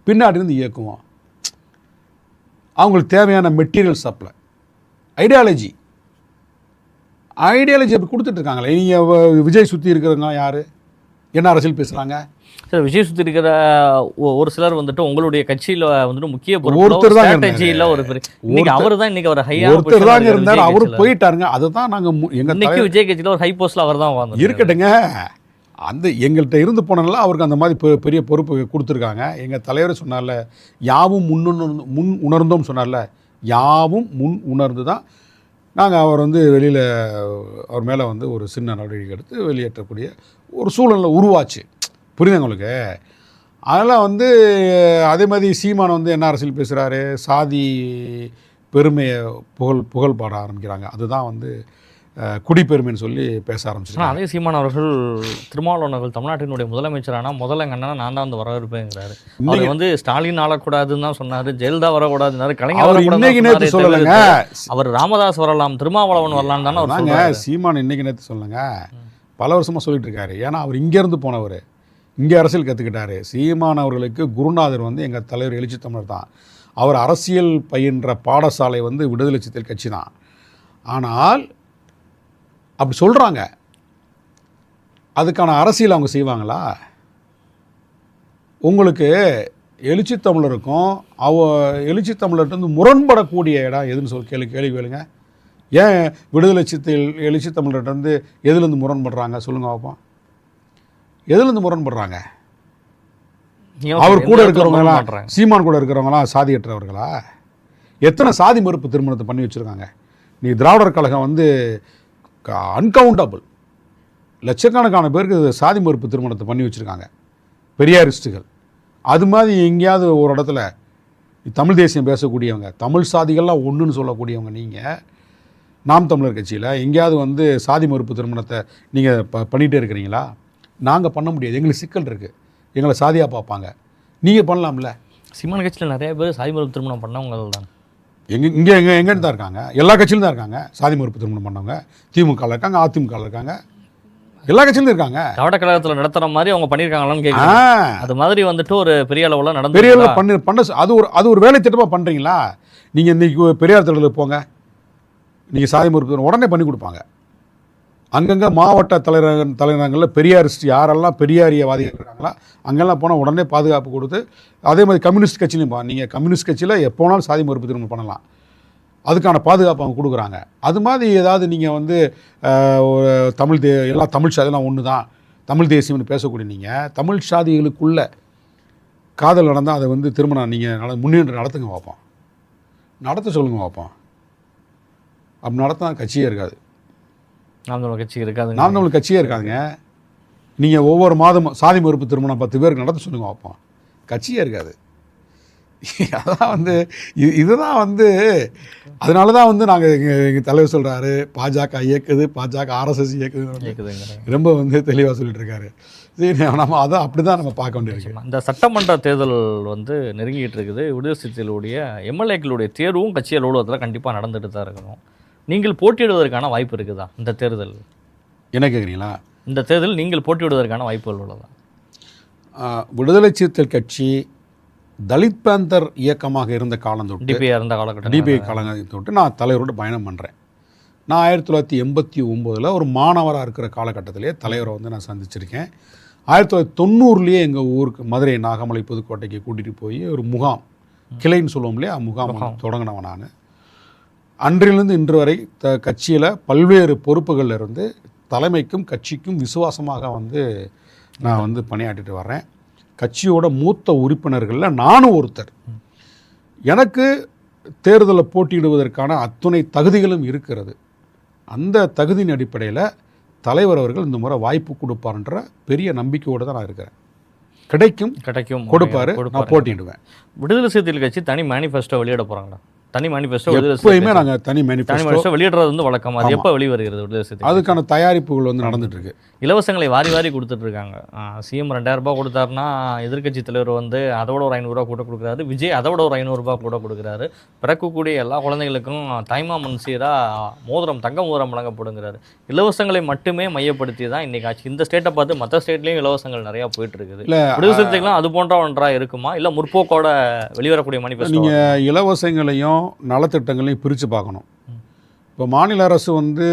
பின்னாடி இருந்து இயக்குவோம். அவங்களுக்கு தேவையான மெட்டீரியல் சப்ளை, ஐடியாலஜி அப்படி கொடுத்துட்ருக்காங்களே. நீங்கள் விஜய் சுற்றி இருக்கிறவங்க யார்? என்ன அரசியல் பேசுகிறாங்க? சார், விஜய் சுற்றி இருக்கிற ஒரு சிலர் வந்துட்டு உங்களுடைய கட்சியில் வந்துட்டு முக்கிய ஒருத்தர் தான் ஒரு அவர் தான் இன்னைக்கு அவர் ஹையா ஒருத்தர் தாங்க இருந்தார். அவரு போயிட்டாருங்க. அதுதான் நாங்கள் இன்னைக்கு விஜய் கட்சியில் ஒரு ஹை போஸ்ட்டில் அவர் தான் இருக்கட்டுங்க. அந்த எங்கள்கிட்ட இருந்து போனால அவருக்கு அந்த மாதிரி பெரிய பொறுப்பு கொடுத்துருக்காங்க. எங்கள் தலைவர் சொன்னார்ல, யாவும் முன் உணர்ந்தோம் சொன்னார்ல, யாவும் முன் உணர்ந்து தான் நாங்கள் அவர் வந்து வெளியில் அவர் மேலே வந்து ஒரு சின்ன நடவடிக்கை எடுத்து வெளியேற்றக்கூடிய ஒரு சூழ்நிலை உருவாச்சு. புரியுது உங்களுக்கு? அதெல்லாம் வந்து அதே மாதிரி சீமான் வந்து என்ன அரசியல் பேசுகிறாரு? சாதி பெருமையை புகழ் பாட ஆரம்பிக்கிறாங்க. அதுதான் வந்து குடிப்பெருமைன்னு சொல்லி பேச ஆரம்பிச்சிருக்காங்க. அதே சீமான் அவர்கள் திருமாவளவன் அவர்கள் தமிழ்நாட்டினுடைய முதலமைச்சரானா முதல்ல எங்கள் அண்ணன் நான் தான் வந்து வரவேற்பேங்கிறாரு. அவர் வந்து ஸ்டாலின் ஆளக்கூடாதுன்னு தான் சொன்னார், ஜெயலலிதா வரக்கூடாதுன்னாரு, கலைஞர் இன்னைக்கு நேற்று சொல்லலைங்க, அவர் ராமதாஸ் வரலாம், திருமாவளவன் வரலாம் தானே அவர் சொன்னாங்க. சீமான் இன்னைக்கு நேற்று சொல்லுங்க, பல வருஷமாக சொல்லிட்டு இருக்காரு. ஏன்னா அவர் இங்கேருந்து போனவர், இங்கே அரசியல் கற்றுக்கிட்டாரு. சீமான் அவர்களுக்கு குருநாதர் வந்து எங்கள் தலைவர் எழுச்சி தமிழர் தான். அவர் அரசியல் பயின்ற பாடசாலை வந்து விடுதலை சிறுத்தைகள் கட்சி தான். ஆனால் அப்படி சொல்கிறாங்க, அதுக்கான அரசியல் அவங்க செய்வாங்களா? உங்களுக்கு எழுச்சி தமிழருக்கும் எழுச்சி தமிழர்கிட்ட முரண்படக்கூடிய இடம் எதுன்னு சொல்லி கேள்வி கேளுங்க. ஏன் விடுதலை சிறுத்தைகள் எழுச்சி தமிழர்கிட்ட வந்து எதுலேருந்து முரண்படுறாங்க சொல்லுங்க பார்ப்போம். எதுலேருந்து முரண்படுறாங்க? அவர் கூட இருக்கிறவங்களாம், சீமான் கூட இருக்கிறவங்களாம் சாதியற்றவர்களா? எத்தனை சாதி மறுப்பு திருமணத்தை பண்ணி வச்சுருக்காங்க? நீ திராவிடர் கழகம் வந்து அன்கவுண்டபிள் லட்சக்கணக்கான பேருக்கு சாதி மறுப்பு திருமணத்தை பண்ணி வச்சுருக்காங்க, பெரியாரிஸ்ட்டுகள். அது மாதிரி எங்கேயாவது ஒரு இடத்துல தமிழ் தேசியம் பேசக்கூடியவங்க, தமிழ் சாதிகள்லாம் ஒன்றுன்னு சொல்லக்கூடியவங்க நீங்கள் நாம் தமிழர் கட்சியில் எங்கேயாவது வந்து சாதி மறுப்பு திருமணத்தை நீங்கள் பண்ணிகிட்டே இருக்கிறீங்களா? நாங்கள் பண்ண முடியாது, எங்களுக்கு சிக்கல் இருக்குது, எங்களை சாதியாக பார்ப்பாங்க. நீங்கள் பண்ணலாம்ல. சீமான் கட்சியில் நிறைய பேர் சாதி மறுப்பு திருமணம் பண்ணவங்க தான். எங்கேன்னு தான் இருக்காங்க, எல்லா கட்சியிலும் தான் இருக்காங்க. சாதி மறுப்பு திருமணம் பண்ணவங்க திமுகவில் இருக்காங்க, அதிமுகவில் இருக்காங்க, எல்லா கட்சியிலும் இருக்காங்க. திராவிட கழகத்தில் நடத்துகிற மாதிரி அவங்க பண்ணியிருக்காங்களான்னு கேட்குறாங்க. அது மாதிரி வந்துட்டு ஒரு பெரிய அளவில் நடந்து பெரிய அளவில் பண்ண அது ஒரு வேலை திட்டமாக பண்ணுறீங்களா? நீங்கள் இன்றைக்கி பெரியார் திடலுக்கு போங்க, நீங்கள் சாதி மறுப்பு உடனே பண்ணி கொடுப்பாங்க. அங்கங்கே மாவட்ட தலைநகரங்களில் பெரியாரிஸ்ட் யாரெல்லாம் பெரியாரியவாதிகள் இருக்காங்களா அங்கெல்லாம் போனால் உடனே பாதுகாப்பு கொடுத்து, அதே மாதிரி கம்யூனிஸ்ட் கட்சியிலையும் நீங்கள் கம்யூனிஸ்ட் கட்சியில் எப்போனாலும் சாதி மறுப்பு திருமணம் பண்ணலாம், அதுக்கான பாதுகாப்பு அவங்க கொடுக்குறாங்க. அது மாதிரி ஏதாவது நீங்கள் வந்து ஒரு எல்லா தமிழ் சாதியெல்லாம் ஒன்று தான், தமிழ் தேசியம்னு பேசக்கூடிய நீங்கள் தமிழ் சாதிகளுக்குள்ள காதல் நடந்தால் அதை வந்து திருமணம் நீங்கள் முன்னின்று நடத்துங்க பார்ப்போம், நடத்த சொல்லுங்க பார்ப்போம். அப்படி நடத்தினா கட்சியே இருக்காது, நாம் தமிழ் கட்சி இருக்காது, நாம் தமிழ் கட்சியே இருக்காதுங்க. நீங்கள் ஒவ்வொரு மாதமும் சாதி மறுப்பு திருமணம் 10 பேருக்கு நடத்த சொல்லுங்க பார்ப்போம், கட்சியே இருக்காது. அதான் வந்து இதுதான் வந்து அதனால தான் வந்து நாங்கள் எங்கள் தலைவர் சொல்கிறாரு, பாஜக இயக்குது, பாஜக ஆர்எஸ்எஸ் இயக்குது, ரொம்ப வந்து தெளிவாக சொல்லிட்டு இருக்காரு. சரி, நம்ம அதான் அப்படி தான் நம்ம பார்க்க வேண்டியிருக்கு. இந்த சட்டமன்ற தேர்தல் வந்து நெருங்கிட்டு இருக்குது. விடுதலை சிறுத்தைகளுடைய எம்எல்ஏக்களுடைய தேர்வும் கட்சி அலுவலகத்தில் கண்டிப்பாக நடந்துட்டு தான் இருக்கணும். நீங்கள் போட்டியிடுவதற்கான வாய்ப்பு இருக்குதா இந்த தேர்தல்? என்ன கேட்குறீங்களா? இந்த தேர்தல் நீங்கள் போட்டியிடுவதற்கான வாய்ப்புகள் உள்ளதா? விடுதலை சிறுத்தைகள் கட்சி தலித் பேந்தர் இயக்கமாக இருந்த காலம் தொட்டு, டிபிஐ இருந்த காலகட்டம், டிபிஐ காலத்தை தொட்டு நான் தலைவரோடு பயணம் பண்ணுறேன். நான் 1989 ஒரு மாணவராக இருக்கிற காலகட்டத்திலே தலைவரை வந்து நான் சந்திச்சிருக்கேன். 1990 எங்கள் ஊருக்கு மதுரை நாகமலை புதுக்கோட்டைக்கு கூட்டிகிட்டு போய் ஒரு முகாம், கிளைன்னு சொல்லுவோம் இல்லையா, முகாம் தொடங்கினவன் நான். அன்றிலிருந்து இன்று வரை கட்சியில் பல்வேறு பொறுப்புகளில் இருந்து தலைமைக்கும் கட்சிக்கும் விசுவாசமாக வந்து நான் வந்து பணியாற்றிட்டு வர்றேன். கட்சியோட மூத்த உறுப்பினர்களில் நானும் ஒருத்தர். எனக்கு தேர்தலில் போட்டியிடுவதற்கான அத்துணை தகுதிகளும் இருக்கிறது. அந்த தகுதியின் அடிப்படையில் தலைவர் அவர்கள் இந்த முறை வாய்ப்பு கொடுப்பார்ன்ற பெரிய நம்பிக்கையோடு தான் நான் இருக்கிறேன். கிடைக்கும் கொடுப்பாரு, நான் போட்டியிடுவேன். விடுதலை சிறுத்தைகள் கட்சி தனி மேனிஃபெஸ்டோ வெளியிட போகிறாங்களா? தனி மேனிஃபெஸ்டோ எப்பயுமே நாங்கள் தனி மேனிஃபெஸ்டோ வெளியிடுறது வந்து வழக்கம். அது எப்போ வெளிவருகிறது விடுதலை சிறுத்தைகள்? அதுக்கான தயாரிப்புகள் வந்து நடந்துட்டு இருக்கு. இலவசங்களை வாரி வாரி கொடுத்துட்டு இருக்காங்க. சிஎம் 2000 ரூபாய் கொடுத்தாருன்னா எதிர்க்கட்சி தலைவர் வந்து அதோட ஒரு 500 ரூபா கூட கொடுக்குறாரு. விஜய் அதோட ஒரு 500 ரூபாய் கூட கொடுக்குறாரு. பிறக்கக்கூடிய எல்லா குழந்தைகளுக்கும் தாய்மாமன் சீராக மோதிரம், தங்க மோதிரம் வழங்கப்படுங்கிறாரு. இலவசங்களை மட்டுமே மையப்படுத்தி தான் இன்னைக்கு ஆச்சு. இந்த ஸ்டேட்டை பார்த்து மற்ற ஸ்டேட்லேயும் இலவசங்கள் நிறையா போயிட்டு இருக்குது. விடுதலை சிறுத்தைகளும் அது போன்ற ஒன்றாக இருக்குமா, இல்லை முற்போக்கோட வெளிவரக்கூடிய மேனிஃபெஸ்டோ? நீங்கள் இலவசங்களையும் நலத்திட்டங்களையும் பிரித்து பார்க்கணும். இப்போ மாநில அரசு வந்து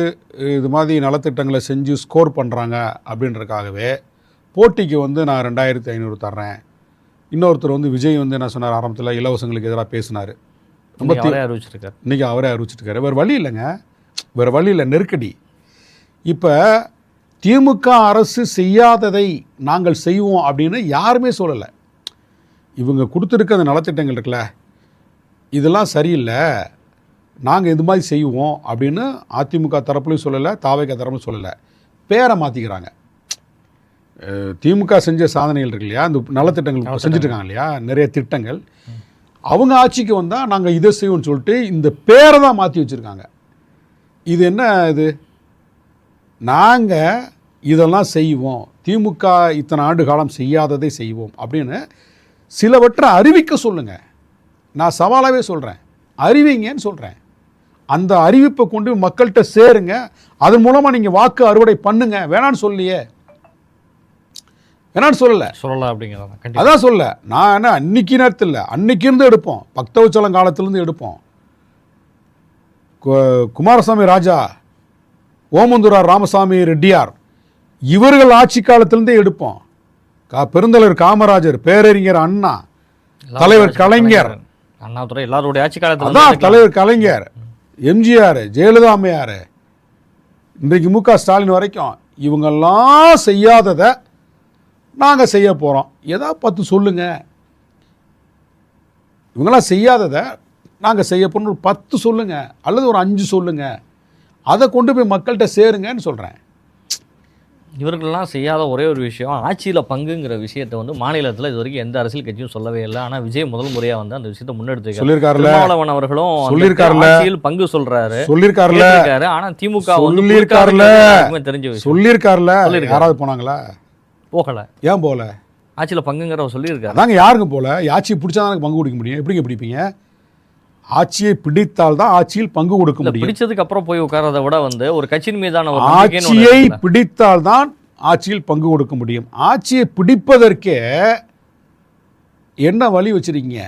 இது மாதிரி நலத்திட்டங்களை செஞ்சு ஸ்கோர் பண்ணுறாங்க அப்படின்றதுக்காகவே போட்டிக்கு வந்து நான் 2500 தர்றேன். இன்னொருத்தர் வந்து விஜய் வந்து என்ன சொன்னார், ஆரம்பத்தில் இலவசங்களுக்கு எதிராக பேசினார். ரொம்ப அறிவிச்சிருக்காரு. இன்றைக்கி அவரே அறிவிச்சிருக்காரு. வேறு வழி இல்லைங்க, வேறு வழி இல்லை, நெருக்கடி. இப்போ திமுக அரசு செய்யாததை நாங்கள் செய்வோம் அப்படின்னு யாருமே சொல்லலை. இவங்க கொடுத்துருக்க அந்த நலத்திட்டங்கள் இருக்குல்ல, இதெல்லாம் சரியில்லை, நாங்கள் இது மாதிரி செய்வோம் அப்படின்னு அதிமுக தரப்புலையும் சொல்லலை, தாவேக தரப்புலையும் சொல்லலை. பேரை மாற்றிக்கிறாங்க. திமுக செஞ்ச சாதனைகள் இருக்கு இல்லையா, அந்த நலத்திட்டங்கள் செஞ்சுட்டு இருக்காங்க இல்லையா, நிறைய திட்டங்கள். அவங்க ஆட்சிக்கு வந்தால் நாங்கள் இதை செய்வோம்னு சொல்லிட்டு இந்த பேரை தான் மாற்றி வச்சுருக்காங்க. இது என்ன இது? நாங்கள் இதெல்லாம் செய்வோம், திமுக இத்தனை ஆண்டு காலம் செய்யாததை செய்வோம் அப்படின்னு சிலவற்றை அறிவிக்க சொல்லுங்கள். நான் சவாலாகவே சொல்கிறேன், அறிவிங்கன்னு சொல்கிறேன். அந்த அறிவிப்பை கொண்டு மக்கள்கிட்ட சேருங்க. அதன் மூலமாக நீங்கள் வாக்கு அறுவடை பண்ணுங்க. வேணான்னு சொல்லியே, வேணான்னு சொல்லலாம் அப்படிங்கிறத அதான் சொல்ல. நான் என்ன அன்னைக்கு நேரத்தில் இல்லை, அன்னைக்கு இருந்து எடுப்போம், பக்தவச்சலம் காலத்திலேருந்து எடுப்போம். குமாரசாமி ராஜா, ஓமந்தூரார் ராமசாமி ரெட்டியார் இவர்கள் ஆட்சி காலத்திலேருந்தே எடுப்போம். பெருந்தலைவர் காமராஜர், பேரறிஞர் அண்ணா, தலைவர் கலைஞர், அண்ணாதுரை எல்லாருடைய ஆட்சி காலத்தில் அதான் தலைவர் கலைஞர், எம்ஜிஆர், ஜெயலலிதா அம்மையார், இன்றைக்கு மு க ஸ்டாலின் வரைக்கும் இவங்கெல்லாம் செய்யாததை நாங்கள் செய்ய போகிறோம். ஏதாவது 10 சொல்லுங்கள். இவங்கெல்லாம் செய்யாததை நாங்கள் செய்ய போகிறோம், ஒரு 10 சொல்லுங்கள், அல்லது ஒரு 5 சொல்லுங்கள். அதை கொண்டு போய் மக்கள்கிட்ட சேருங்கன்னு சொல்கிறேன். இவர்கள்லாம் செய்யாத ஒரே ஒரு விஷயம், ஆட்சியில் பங்குங்கிற விஷயத்தை வந்து மாநிலத்தில் இது வரைக்கும் எந்த அரசியல் கட்சியும் சொல்லவே இல்லை. ஆனால் விஜய் முதல் முறையாக வந்து அந்த விஷயத்தை முன்னெடுத்து சொல்லியிருக்காருல்ல, திருமாவளவன் அவர்களும் சொல்லியிருக்காருல்ல, ஆட்சியில் பங்கு சொல்றாரு, சொல்லியிருக்காருல்ல. ஆனால் திமுக சொல்லியிருக்காருல்ல, தெரிஞ்ச சொல்லியிருக்காருல்ல. யாராவது போனாங்களா? போகலை. ஏன் போகல? ஆட்சியில் பங்குங்கிறவர் சொல்லியிருக்காரு. அதாங்க, யாருங்க போல? ஆட்சியை பிடிச்சா தான் பங்கு கொடுக்க முடியும். எப்படிங்க பிடிப்பீங்க? ஆட்சியை பிடித்தால் தான் ஆட்சியில் பங்கு கொடுக்க முடியும். பிடிச்சதுக்கு அப்புறம் போய் உட்காரதை விட வந்து ஒரு கட்சியின் மீதான ஆட்சியை பிடித்தால் தான் ஆட்சியில் பங்கு கொடுக்க முடியும். ஆட்சியை பிடிப்பதற்கே என்ன வழி வச்சிருக்கீங்க?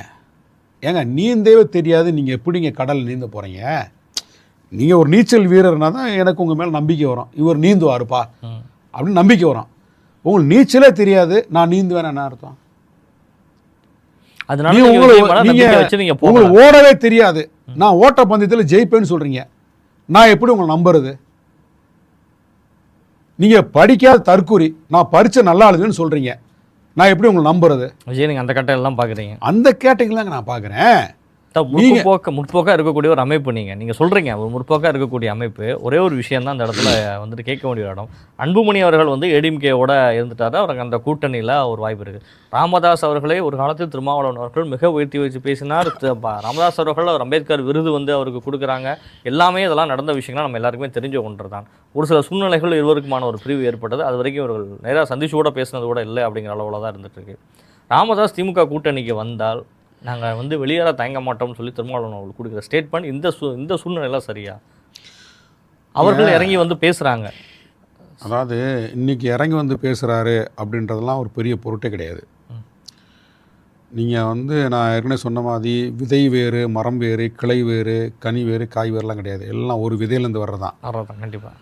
ஏங்க, நீந்தவே தெரியாது, நீங்கள் எப்படிங்க கடல் நீந்த போகிறீங்க? நீங்கள் ஒரு நீச்சல் வீரர்னா தான் எனக்கு உங்கள் மேலே நம்பிக்கை வரும். இவர் நீந்துவாருப்பா அப்படின்னு நம்பிக்கை வரும். உங்களுக்கு நீச்சலே தெரியாது, நான் நீந்துவேன் என்ன அர்த்தம்? உங்களுக்கு ஓடவே தெரியாது, நான் ஓட்ட பந்தயத்தில் ஜெயிப்பேன்னு சொல்றீங்க. நான் எப்படி உங்களை நம்புறது? நீங்க படிக்காத தற்கூரி, நான் பரிச்சை நல்லா எழுதுன்னு சொல்றீங்க. நான் எப்படி உங்களை நம்புறது? விஜய், நீங்க அந்த கட்டையெல்லாம் பாக்குறீங்க. அந்த கேட்டகரியில நான் பாக்குறேன். முற்போக்கா இருக்கக்கூடிய ஒரு அமைப்பு நீங்க சொல்றீங்க, ஒரு முற்போக்கா இருக்கக்கூடிய அமைப்பு. ஒரே ஒரு விஷயம் தான் அந்த இடத்துல வந்துட்டு கேட்க வேண்டிய இடம். அன்புமணி அவர்கள் வந்து ஏடிஎம்கேவோட இருந்துட்டாரு, அவருக்கு அந்த கூட்டணியில் ஒரு வாய்ப்பு இருக்கு. ராமதாஸ் அவர்களே ஒரு காலத்தில் திருமாவளவன் அவர்கள் மிக உயர்த்தி வச்சு பேசினார். ராமதாஸ் அவர்கள் அவர் அம்பேத்கர் விருது வந்து அவருக்கு கொடுக்குறாங்க. எல்லாமே இதெல்லாம் நடந்த விஷயங்கள் நம்ம எல்லாருக்குமே தெரிஞ்ச ஒன்று தான். ஒரு சில சூழ்நிலைகள் இருவருக்குமான ஒரு பிரிவு ஏற்பட்டது. அது வரைக்கும் இவர்கள் நேராக சந்திச்சு கூட பேசினது கூட இல்லை அப்படிங்கிற அளவில் தான் இருந்துட்டு இருக்கு. ராமதாஸ் திமுக கூட்டணிக்கு வந்தால் நாங்கள் வந்து வெளியேற தயங்க மாட்டோம்னு சொல்லி திருமாவளவன் அவர்கள் கொடுக்குற ஸ்டேட்மெண்ட் இந்த சூழ்நிலையெல்லாம் சரியா? அவர்கள் இறங்கி வந்து பேசுகிறாங்க. அதாவது இன்னைக்கு இறங்கி வந்து பேசுகிறாரு அப்படின்றதெல்லாம் ஒரு பெரிய பொருட்டே கிடையாது. நீங்கள் வந்து நான் ஏற்கனவே சொன்ன மாதிரி விதை வேறு, மரம் வேறு, கிளை வேறு, கனி வேறு, காய் வேறுலாம் கிடையாது. எல்லாம் ஒரு விதையிலேருந்து வர்றதான். கண்டிப்பாக.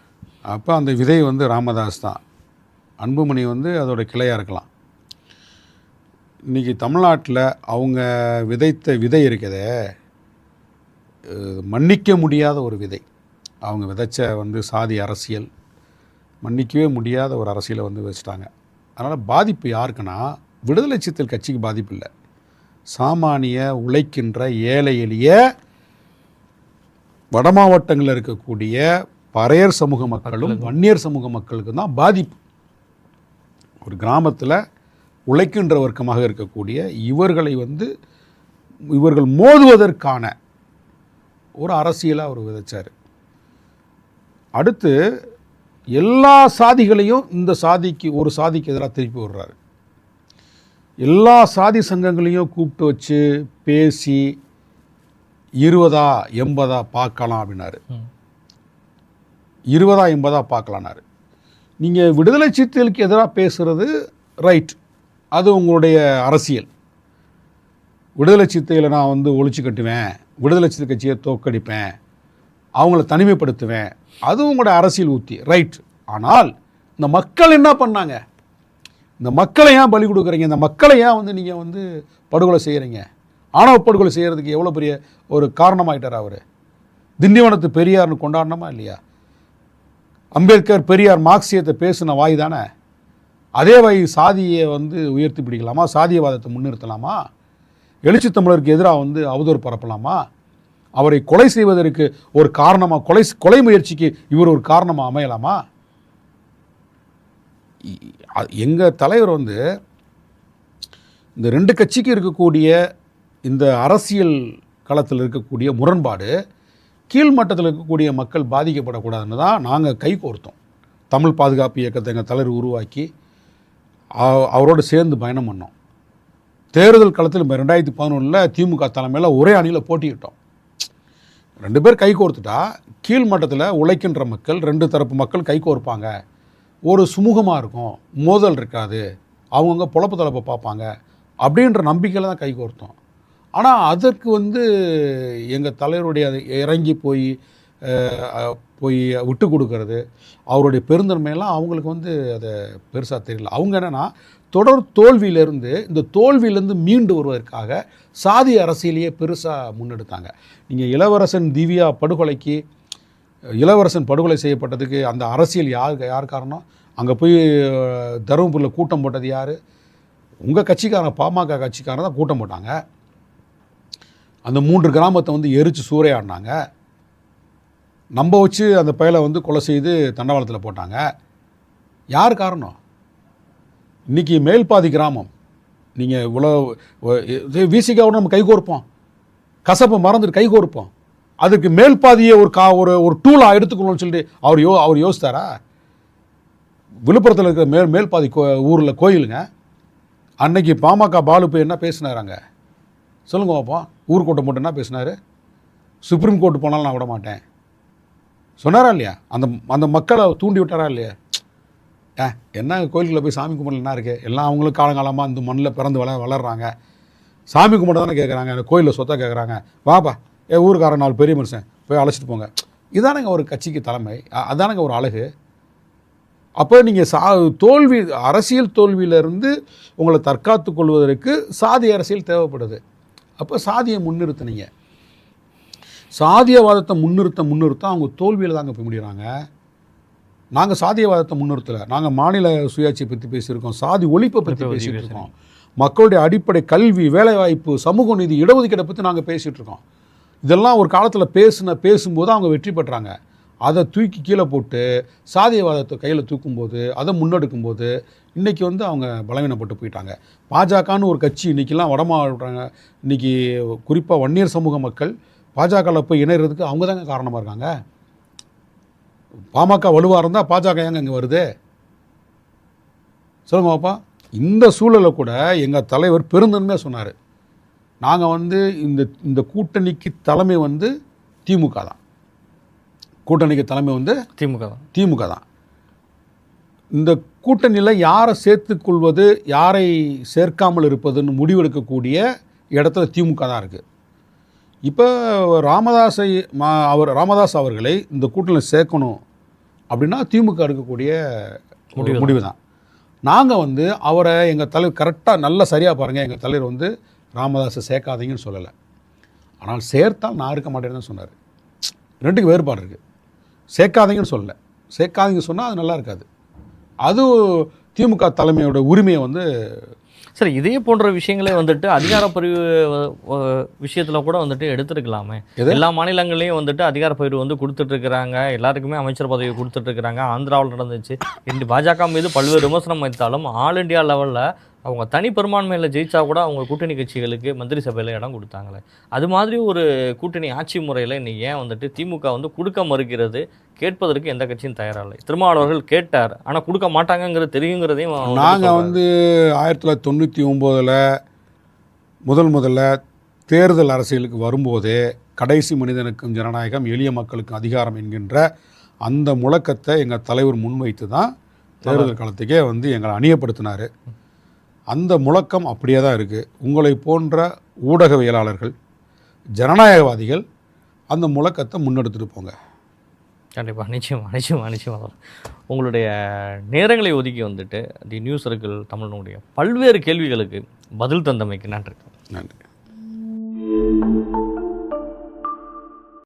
அப்போ அந்த விதை வந்து ராமதாஸ் தான். அன்புமணி வந்து அதோட கிளையாக இருக்கலாம். இன்றைக்கி தமிழ்நாட்டில் அவங்க விதைத்த விதை இருக்கதே, மன்னிக்க முடியாத ஒரு விதை. அவங்க விதைச்ச வந்து சாதி அரசியல், மன்னிக்கவே முடியாத ஒரு அரசியலை வந்து வச்சுட்டாங்க. அதனால் பாதிப்பு யாருக்குன்னா, விடுதலை சிறுத்தைகள் கட்சிக்கு பாதிப்பு இல்லை. சாமானிய உழைக்கின்ற ஏழை எளிய வட மாவட்டங்களில் இருக்கக்கூடிய பறையர் சமூக மக்களும் வன்னியர் சமூக மக்களுக்கு தான் பாதிப்பு. ஒரு கிராமத்தில் உழைக்கின்ற வர்க்கமாக இருக்கக்கூடிய இவர்களை வந்து இவர்கள் மோதுவதற்கான ஒரு அரசியலாக அவர் விதைச்சார். அடுத்து எல்லா சாதிகளையும் இந்த சாதிக்கு ஒரு சாதிக்கு எதிராக திருப்பி விடுறாரு. எல்லா சாதி சங்கங்களையும் கூப்பிட்டு வச்சு பேசி 20 80 பார்க்கலாம் அப்படின்னாரு. 20 80 பார்க்கலான்னாரு. நீங்கள் விடுதலை சிறுத்தைகளுக்கு எதிராக பேசுகிறது ரைட், அது உங்களுடைய அரசியல். விடுதலை சிறுத்தைகளை நான் வந்து ஒழிச்சு கட்டுவேன், விடுதலை சிறுத்தை கட்சியை தோற்கடிப்பேன், அவங்கள தனிமைப்படுத்துவேன், அது உங்களோட அரசியல் ஊத்தி ரைட். ஆனால் இந்த மக்கள் என்ன பண்ணாங்க? இந்த மக்களை ஏன் பலி கொடுக்குறீங்க? இந்த மக்களை ஏன் வந்து நீங்கள் வந்து படுகொலை செய்கிறீங்க? ஆணவ படுகொலை செய்கிறதுக்கு எவ்வளோ பெரிய ஒரு காரணமாயிட்டார் அவர். திண்டிவனத்து பெரியார்னு கொண்டாடணுமா இல்லையா? அம்பேத்கர் பெரியார் மார்க்சியத்தை பேசின வாய் தானே. அதே வாய் சாதியை வந்து உயர்த்தி பிடிக்கலாமா? சாதியவாதத்தை முன்னிறுத்தலாமா? எழுச்சி தமிழருக்கு எதிராக வந்து அவதூறு பரப்பலாமா? அவரை கொலை செய்வதற்கு ஒரு காரணமாக, கொலை முயற்சிக்கு இவர் ஒரு காரணமாக அமையலாமா? எங்கள் தலைவர் வந்து இந்த 2 கட்சிக்கு இருக்கக்கூடிய இந்த அரசியல் களத்தில் இருக்கக்கூடிய முரண்பாடு கீழ்மட்டத்தில் இருக்கக்கூடிய மக்கள் பாதிக்கப்படக்கூடாதுன்னு தான் நாங்கள் கை கோர்த்தோம். தமிழ் பாதுகாப்பு இயக்கத்தை எங்கள் தலைவர் உருவாக்கி அவரோடு சேர்ந்து பயணம் பண்ணோம். தேர்தல் களத்தில் 2011 திமுக தலைமையில் ஒரே அணியில் போட்டியிட்டோம். 2 பேர் கை கோர்த்துட்டா கீழ்மட்டத்தில் உழைக்கின்ற மக்கள் 2 தரப்பு மக்கள் கை கோர்ப்பாங்க, ஒரு சுமூகமாக இருக்கும், மோதல் இருக்காது, அவங்கவுங்க பொழப்பு தலைப்பை பார்ப்பாங்க அப்படின்ற நம்பிக்கையில் தான் கை கோர்த்தோம். ஆனால் அதற்கு எங்கள் தலைவருடைய இறங்கி போய் விட்டு கொடுக்கறது, அவருடைய பெருந்தன்மையெல்லாம் அவங்களுக்கு அதை பெருசாக தெரியல. அவங்க என்னென்னா தொடர் தோல்வியிலேருந்து இந்த தோல்வியிலேருந்து மீண்டு வருவதற்காக சாதி அரசியலையே பெருசாக முன்னெடுத்தாங்க. நீங்கள் இளவரசன் திவ்யா படுகொலைக்கு, இளவரசன் படுகொலை செய்யப்பட்டதுக்கு அந்த அரசியல் யார் காரணம்? அங்கே போய் தருமபுரியில் கூட்டம் போட்டது யார்? உங்கள் கட்சிக்காரன், பாமக கட்சிக்காரன் தான் கூட்டம் போட்டாங்க. அந்த 3 கிராமத்தை எரித்து சூறையாடினாங்க. நம்ப வச்சு அந்த பயலை கொலை செய்து தண்டவாளத்தில் போட்டாங்க. யார் காரணம்? இன்றைக்கி மேல்பாதி கிராமம், நீங்கள் இவ்வளோ விசிகாவோட நம்ம கைகோர்ப்போம், கசப்பை மறந்துட்டு கைகோர்ப்போம், அதுக்கு மேல்பாதியை ஒரு டூலாக எடுத்துக்கணும்னு சொல்லிட்டு அவர் யோசித்தாரா? விழுப்புரத்தில் இருக்கிற மேல்பாதி ஊரில் கோயிலுங்க, அன்னைக்கு பாமக பாலு போய் என்ன பேசினாராங்க சொல்லுங்க பார்ப்போம். ஊர்கோட்டை மட்டும் என்ன பேசினார்? சுப்ரீம் கோர்ட்டு போனாலும் நான் விட மாட்டேன் சொன்னாரா இல்லையா? அந்த மக்களை தூண்டி விட்டாரா இல்லையா? என்ன கோயிலுக்குள்ளே போய் சாமி கும்பிடல என்ன இருக்குது? எல்லாம் அவங்களும் காலங்காலமாக இந்த மண்ணில் பிறந்து வளர்கிறாங்க, சாமி கும்பிட தானே கேட்குறாங்க, கோயிலில் சொத்தை கேட்குறாங்க, வாப்பா ஊருக்காரன் 4 பெரிய மனுஷன் போய் அழைச்சிட்டு போங்க. இதானுங்க ஒரு கட்சிக்கு தலைமை, அதானுங்க ஒரு அழகு. அப்போ நீங்கள் அரசியல் தோல்வியிலிருந்து உங்களை தற்காத்து கொள்வதற்கு சாதி அரசியல் தேவைப்படுது. அப்போ சாதியை முன்னிறுத்தினீங்க. சாதியவாதத்தை முன்னிறுத்த அவங்க தோல்வியில் தாங்க போய் முடிகிறாங்க. நாங்கள் சாதியவாதத்தை முன்னிறுத்தலை, நாங்கள் மாநில சுயாட்சியை பற்றி பேசியிருக்கோம், சாதி ஒழிப்பை பற்றி பேசிகிட்டு இருக்கோம், மக்களுடைய அடிப்படை கல்வி, வேலைவாய்ப்பு, சமூக நீதி, இடஒதுக்கீடை பற்றி நாங்கள் பேசிகிட்டு இருக்கோம். இதெல்லாம் ஒரு காலத்தில் பேசும்போது அவங்க வெற்றி பெற்றாங்க. அதை தூக்கி கீழே போட்டு சாதியவாதத்தை கையில் தூக்கும்போது, அதை முன்னெடுக்கும்போது இன்றைக்கி அவங்க பலவீனப்பட்டு போயிட்டாங்க. பாஜகன்னு ஒரு கட்சி இன்றைக்கெல்லாம் வடமாடுறாங்க. இன்றைக்கி குறிப்பாக வன்னியர் சமூக மக்கள் பாஜகவில் போய் இணைகிறதுக்கு அவங்க தாங்க காரணமாக இருக்காங்க. பாமக வலுவாக இருந்தால் பாஜக ஏங்க இங்கே வருது சொல்லுங்க பாப்பா. இந்த சூழலை கூட எங்கள் தலைவர் பெருந்தன்மையாக சொன்னார், நாங்கள் இந்த கூட்டணிக்கு தலைமை திமுக தான், கூட்டணிக்கு தலைமை திமுக தான். இந்த கூட்டணியில் யாரை சேர்த்துக்கொள்வது, யாரை சேர்க்காமல் இருப்பதுன்னு முடிவெடுக்கக்கூடிய இடத்துல திமுக தான் இருக்குது. இப்போ ராமதாஸ் அவர்களை இந்த கூட்டணியில் சேர்க்கணும் அப்படின்னா திமுக எடுக்கக்கூடிய முடிவு தான். நாங்கள் அவரை எங்கள் தலைவர் கரெக்டாக நல்லா சரியாக பாருங்கள், எங்கள் தலைவர் ராமதாஸை சேர்க்காதீங்கன்னு சொல்லலை, ஆனால் சேர்த்தால் நான் இருக்க மாட்டேன்னு தான் சொன்னார். 2க்கு வேறுபாடு இருக்குது. சேர்க்காதீங்கன்னு சொல்லலை, சேர்க்காதீங்க சொன்னால் அது நல்லா இருக்காது. அது திமுக தலைமையோட உரிமையை சரி, இதே போன்ற விஷயங்களே அதிகாரப்பரிவு விஷயத்தில் கூட எடுத்துருக்கலாமே. எல்லா மாநிலங்களையும் அதிகாரப்பரிவு கொடுத்துட்ருக்குறாங்க, எல்லாருக்குமே அமைச்சர் பதவி கொடுத்துட்ருக்குறாங்க. ஆந்திராவில் நடந்துச்சு. இன்று பாஜக மீது பல்வேறு விமர்சனம் வைத்தாலும் ஆல் இண்டியா லெவலில் அவங்க தனி பெரும்பான்மையில் ஜெயிச்சா கூட அவங்க கூட்டணி கட்சிகளுக்கு மந்திரி சபையில் இடம் கொடுத்தாங்களே. அது மாதிரி ஒரு கூட்டணி ஆட்சி முறையில் இன்னைக்கு ஏன் திமுக கொடுக்க மறுக்கிறது? கேட்பதற்கு எந்த கட்சியும் தயாராக இல்லை. திருமாவளவர்கள் கேட்டார், ஆனால் கொடுக்க மாட்டாங்கங்கிறது தெரியுங்கிறதையும் நாங்கள் 1999 முதல்ல தேர்தல் அரசியலுக்கு வரும்போதே கடைசி மனிதனுக்கும் ஜனநாயகம், எளிய மக்களுக்கும் அதிகாரம் என்கின்ற அந்த முழக்கத்தை எங்கள் தலைவர் முன்வைத்து தான் தேர்தல் காலத்துக்கே எங்களை அணியப்படுத்தினார். அந்த முழக்கம் அப்படியே தான் இருக்குது. உங்களை போன்ற ஊடகவியலாளர்கள், ஜனநாயகவாதிகள் அந்த முழக்கத்தை முன்னெடுத்துட்டு போங்க. கண்டிப்பாக, நிச்சயமாக உங்களுடைய நேரங்களை ஒதுக்கி தி நியூஸ் சர்க்கிள் தமிழனுடைய பல்வேறு கேள்விகளுக்கு பதில் தந்தமைக்கு நன்றி.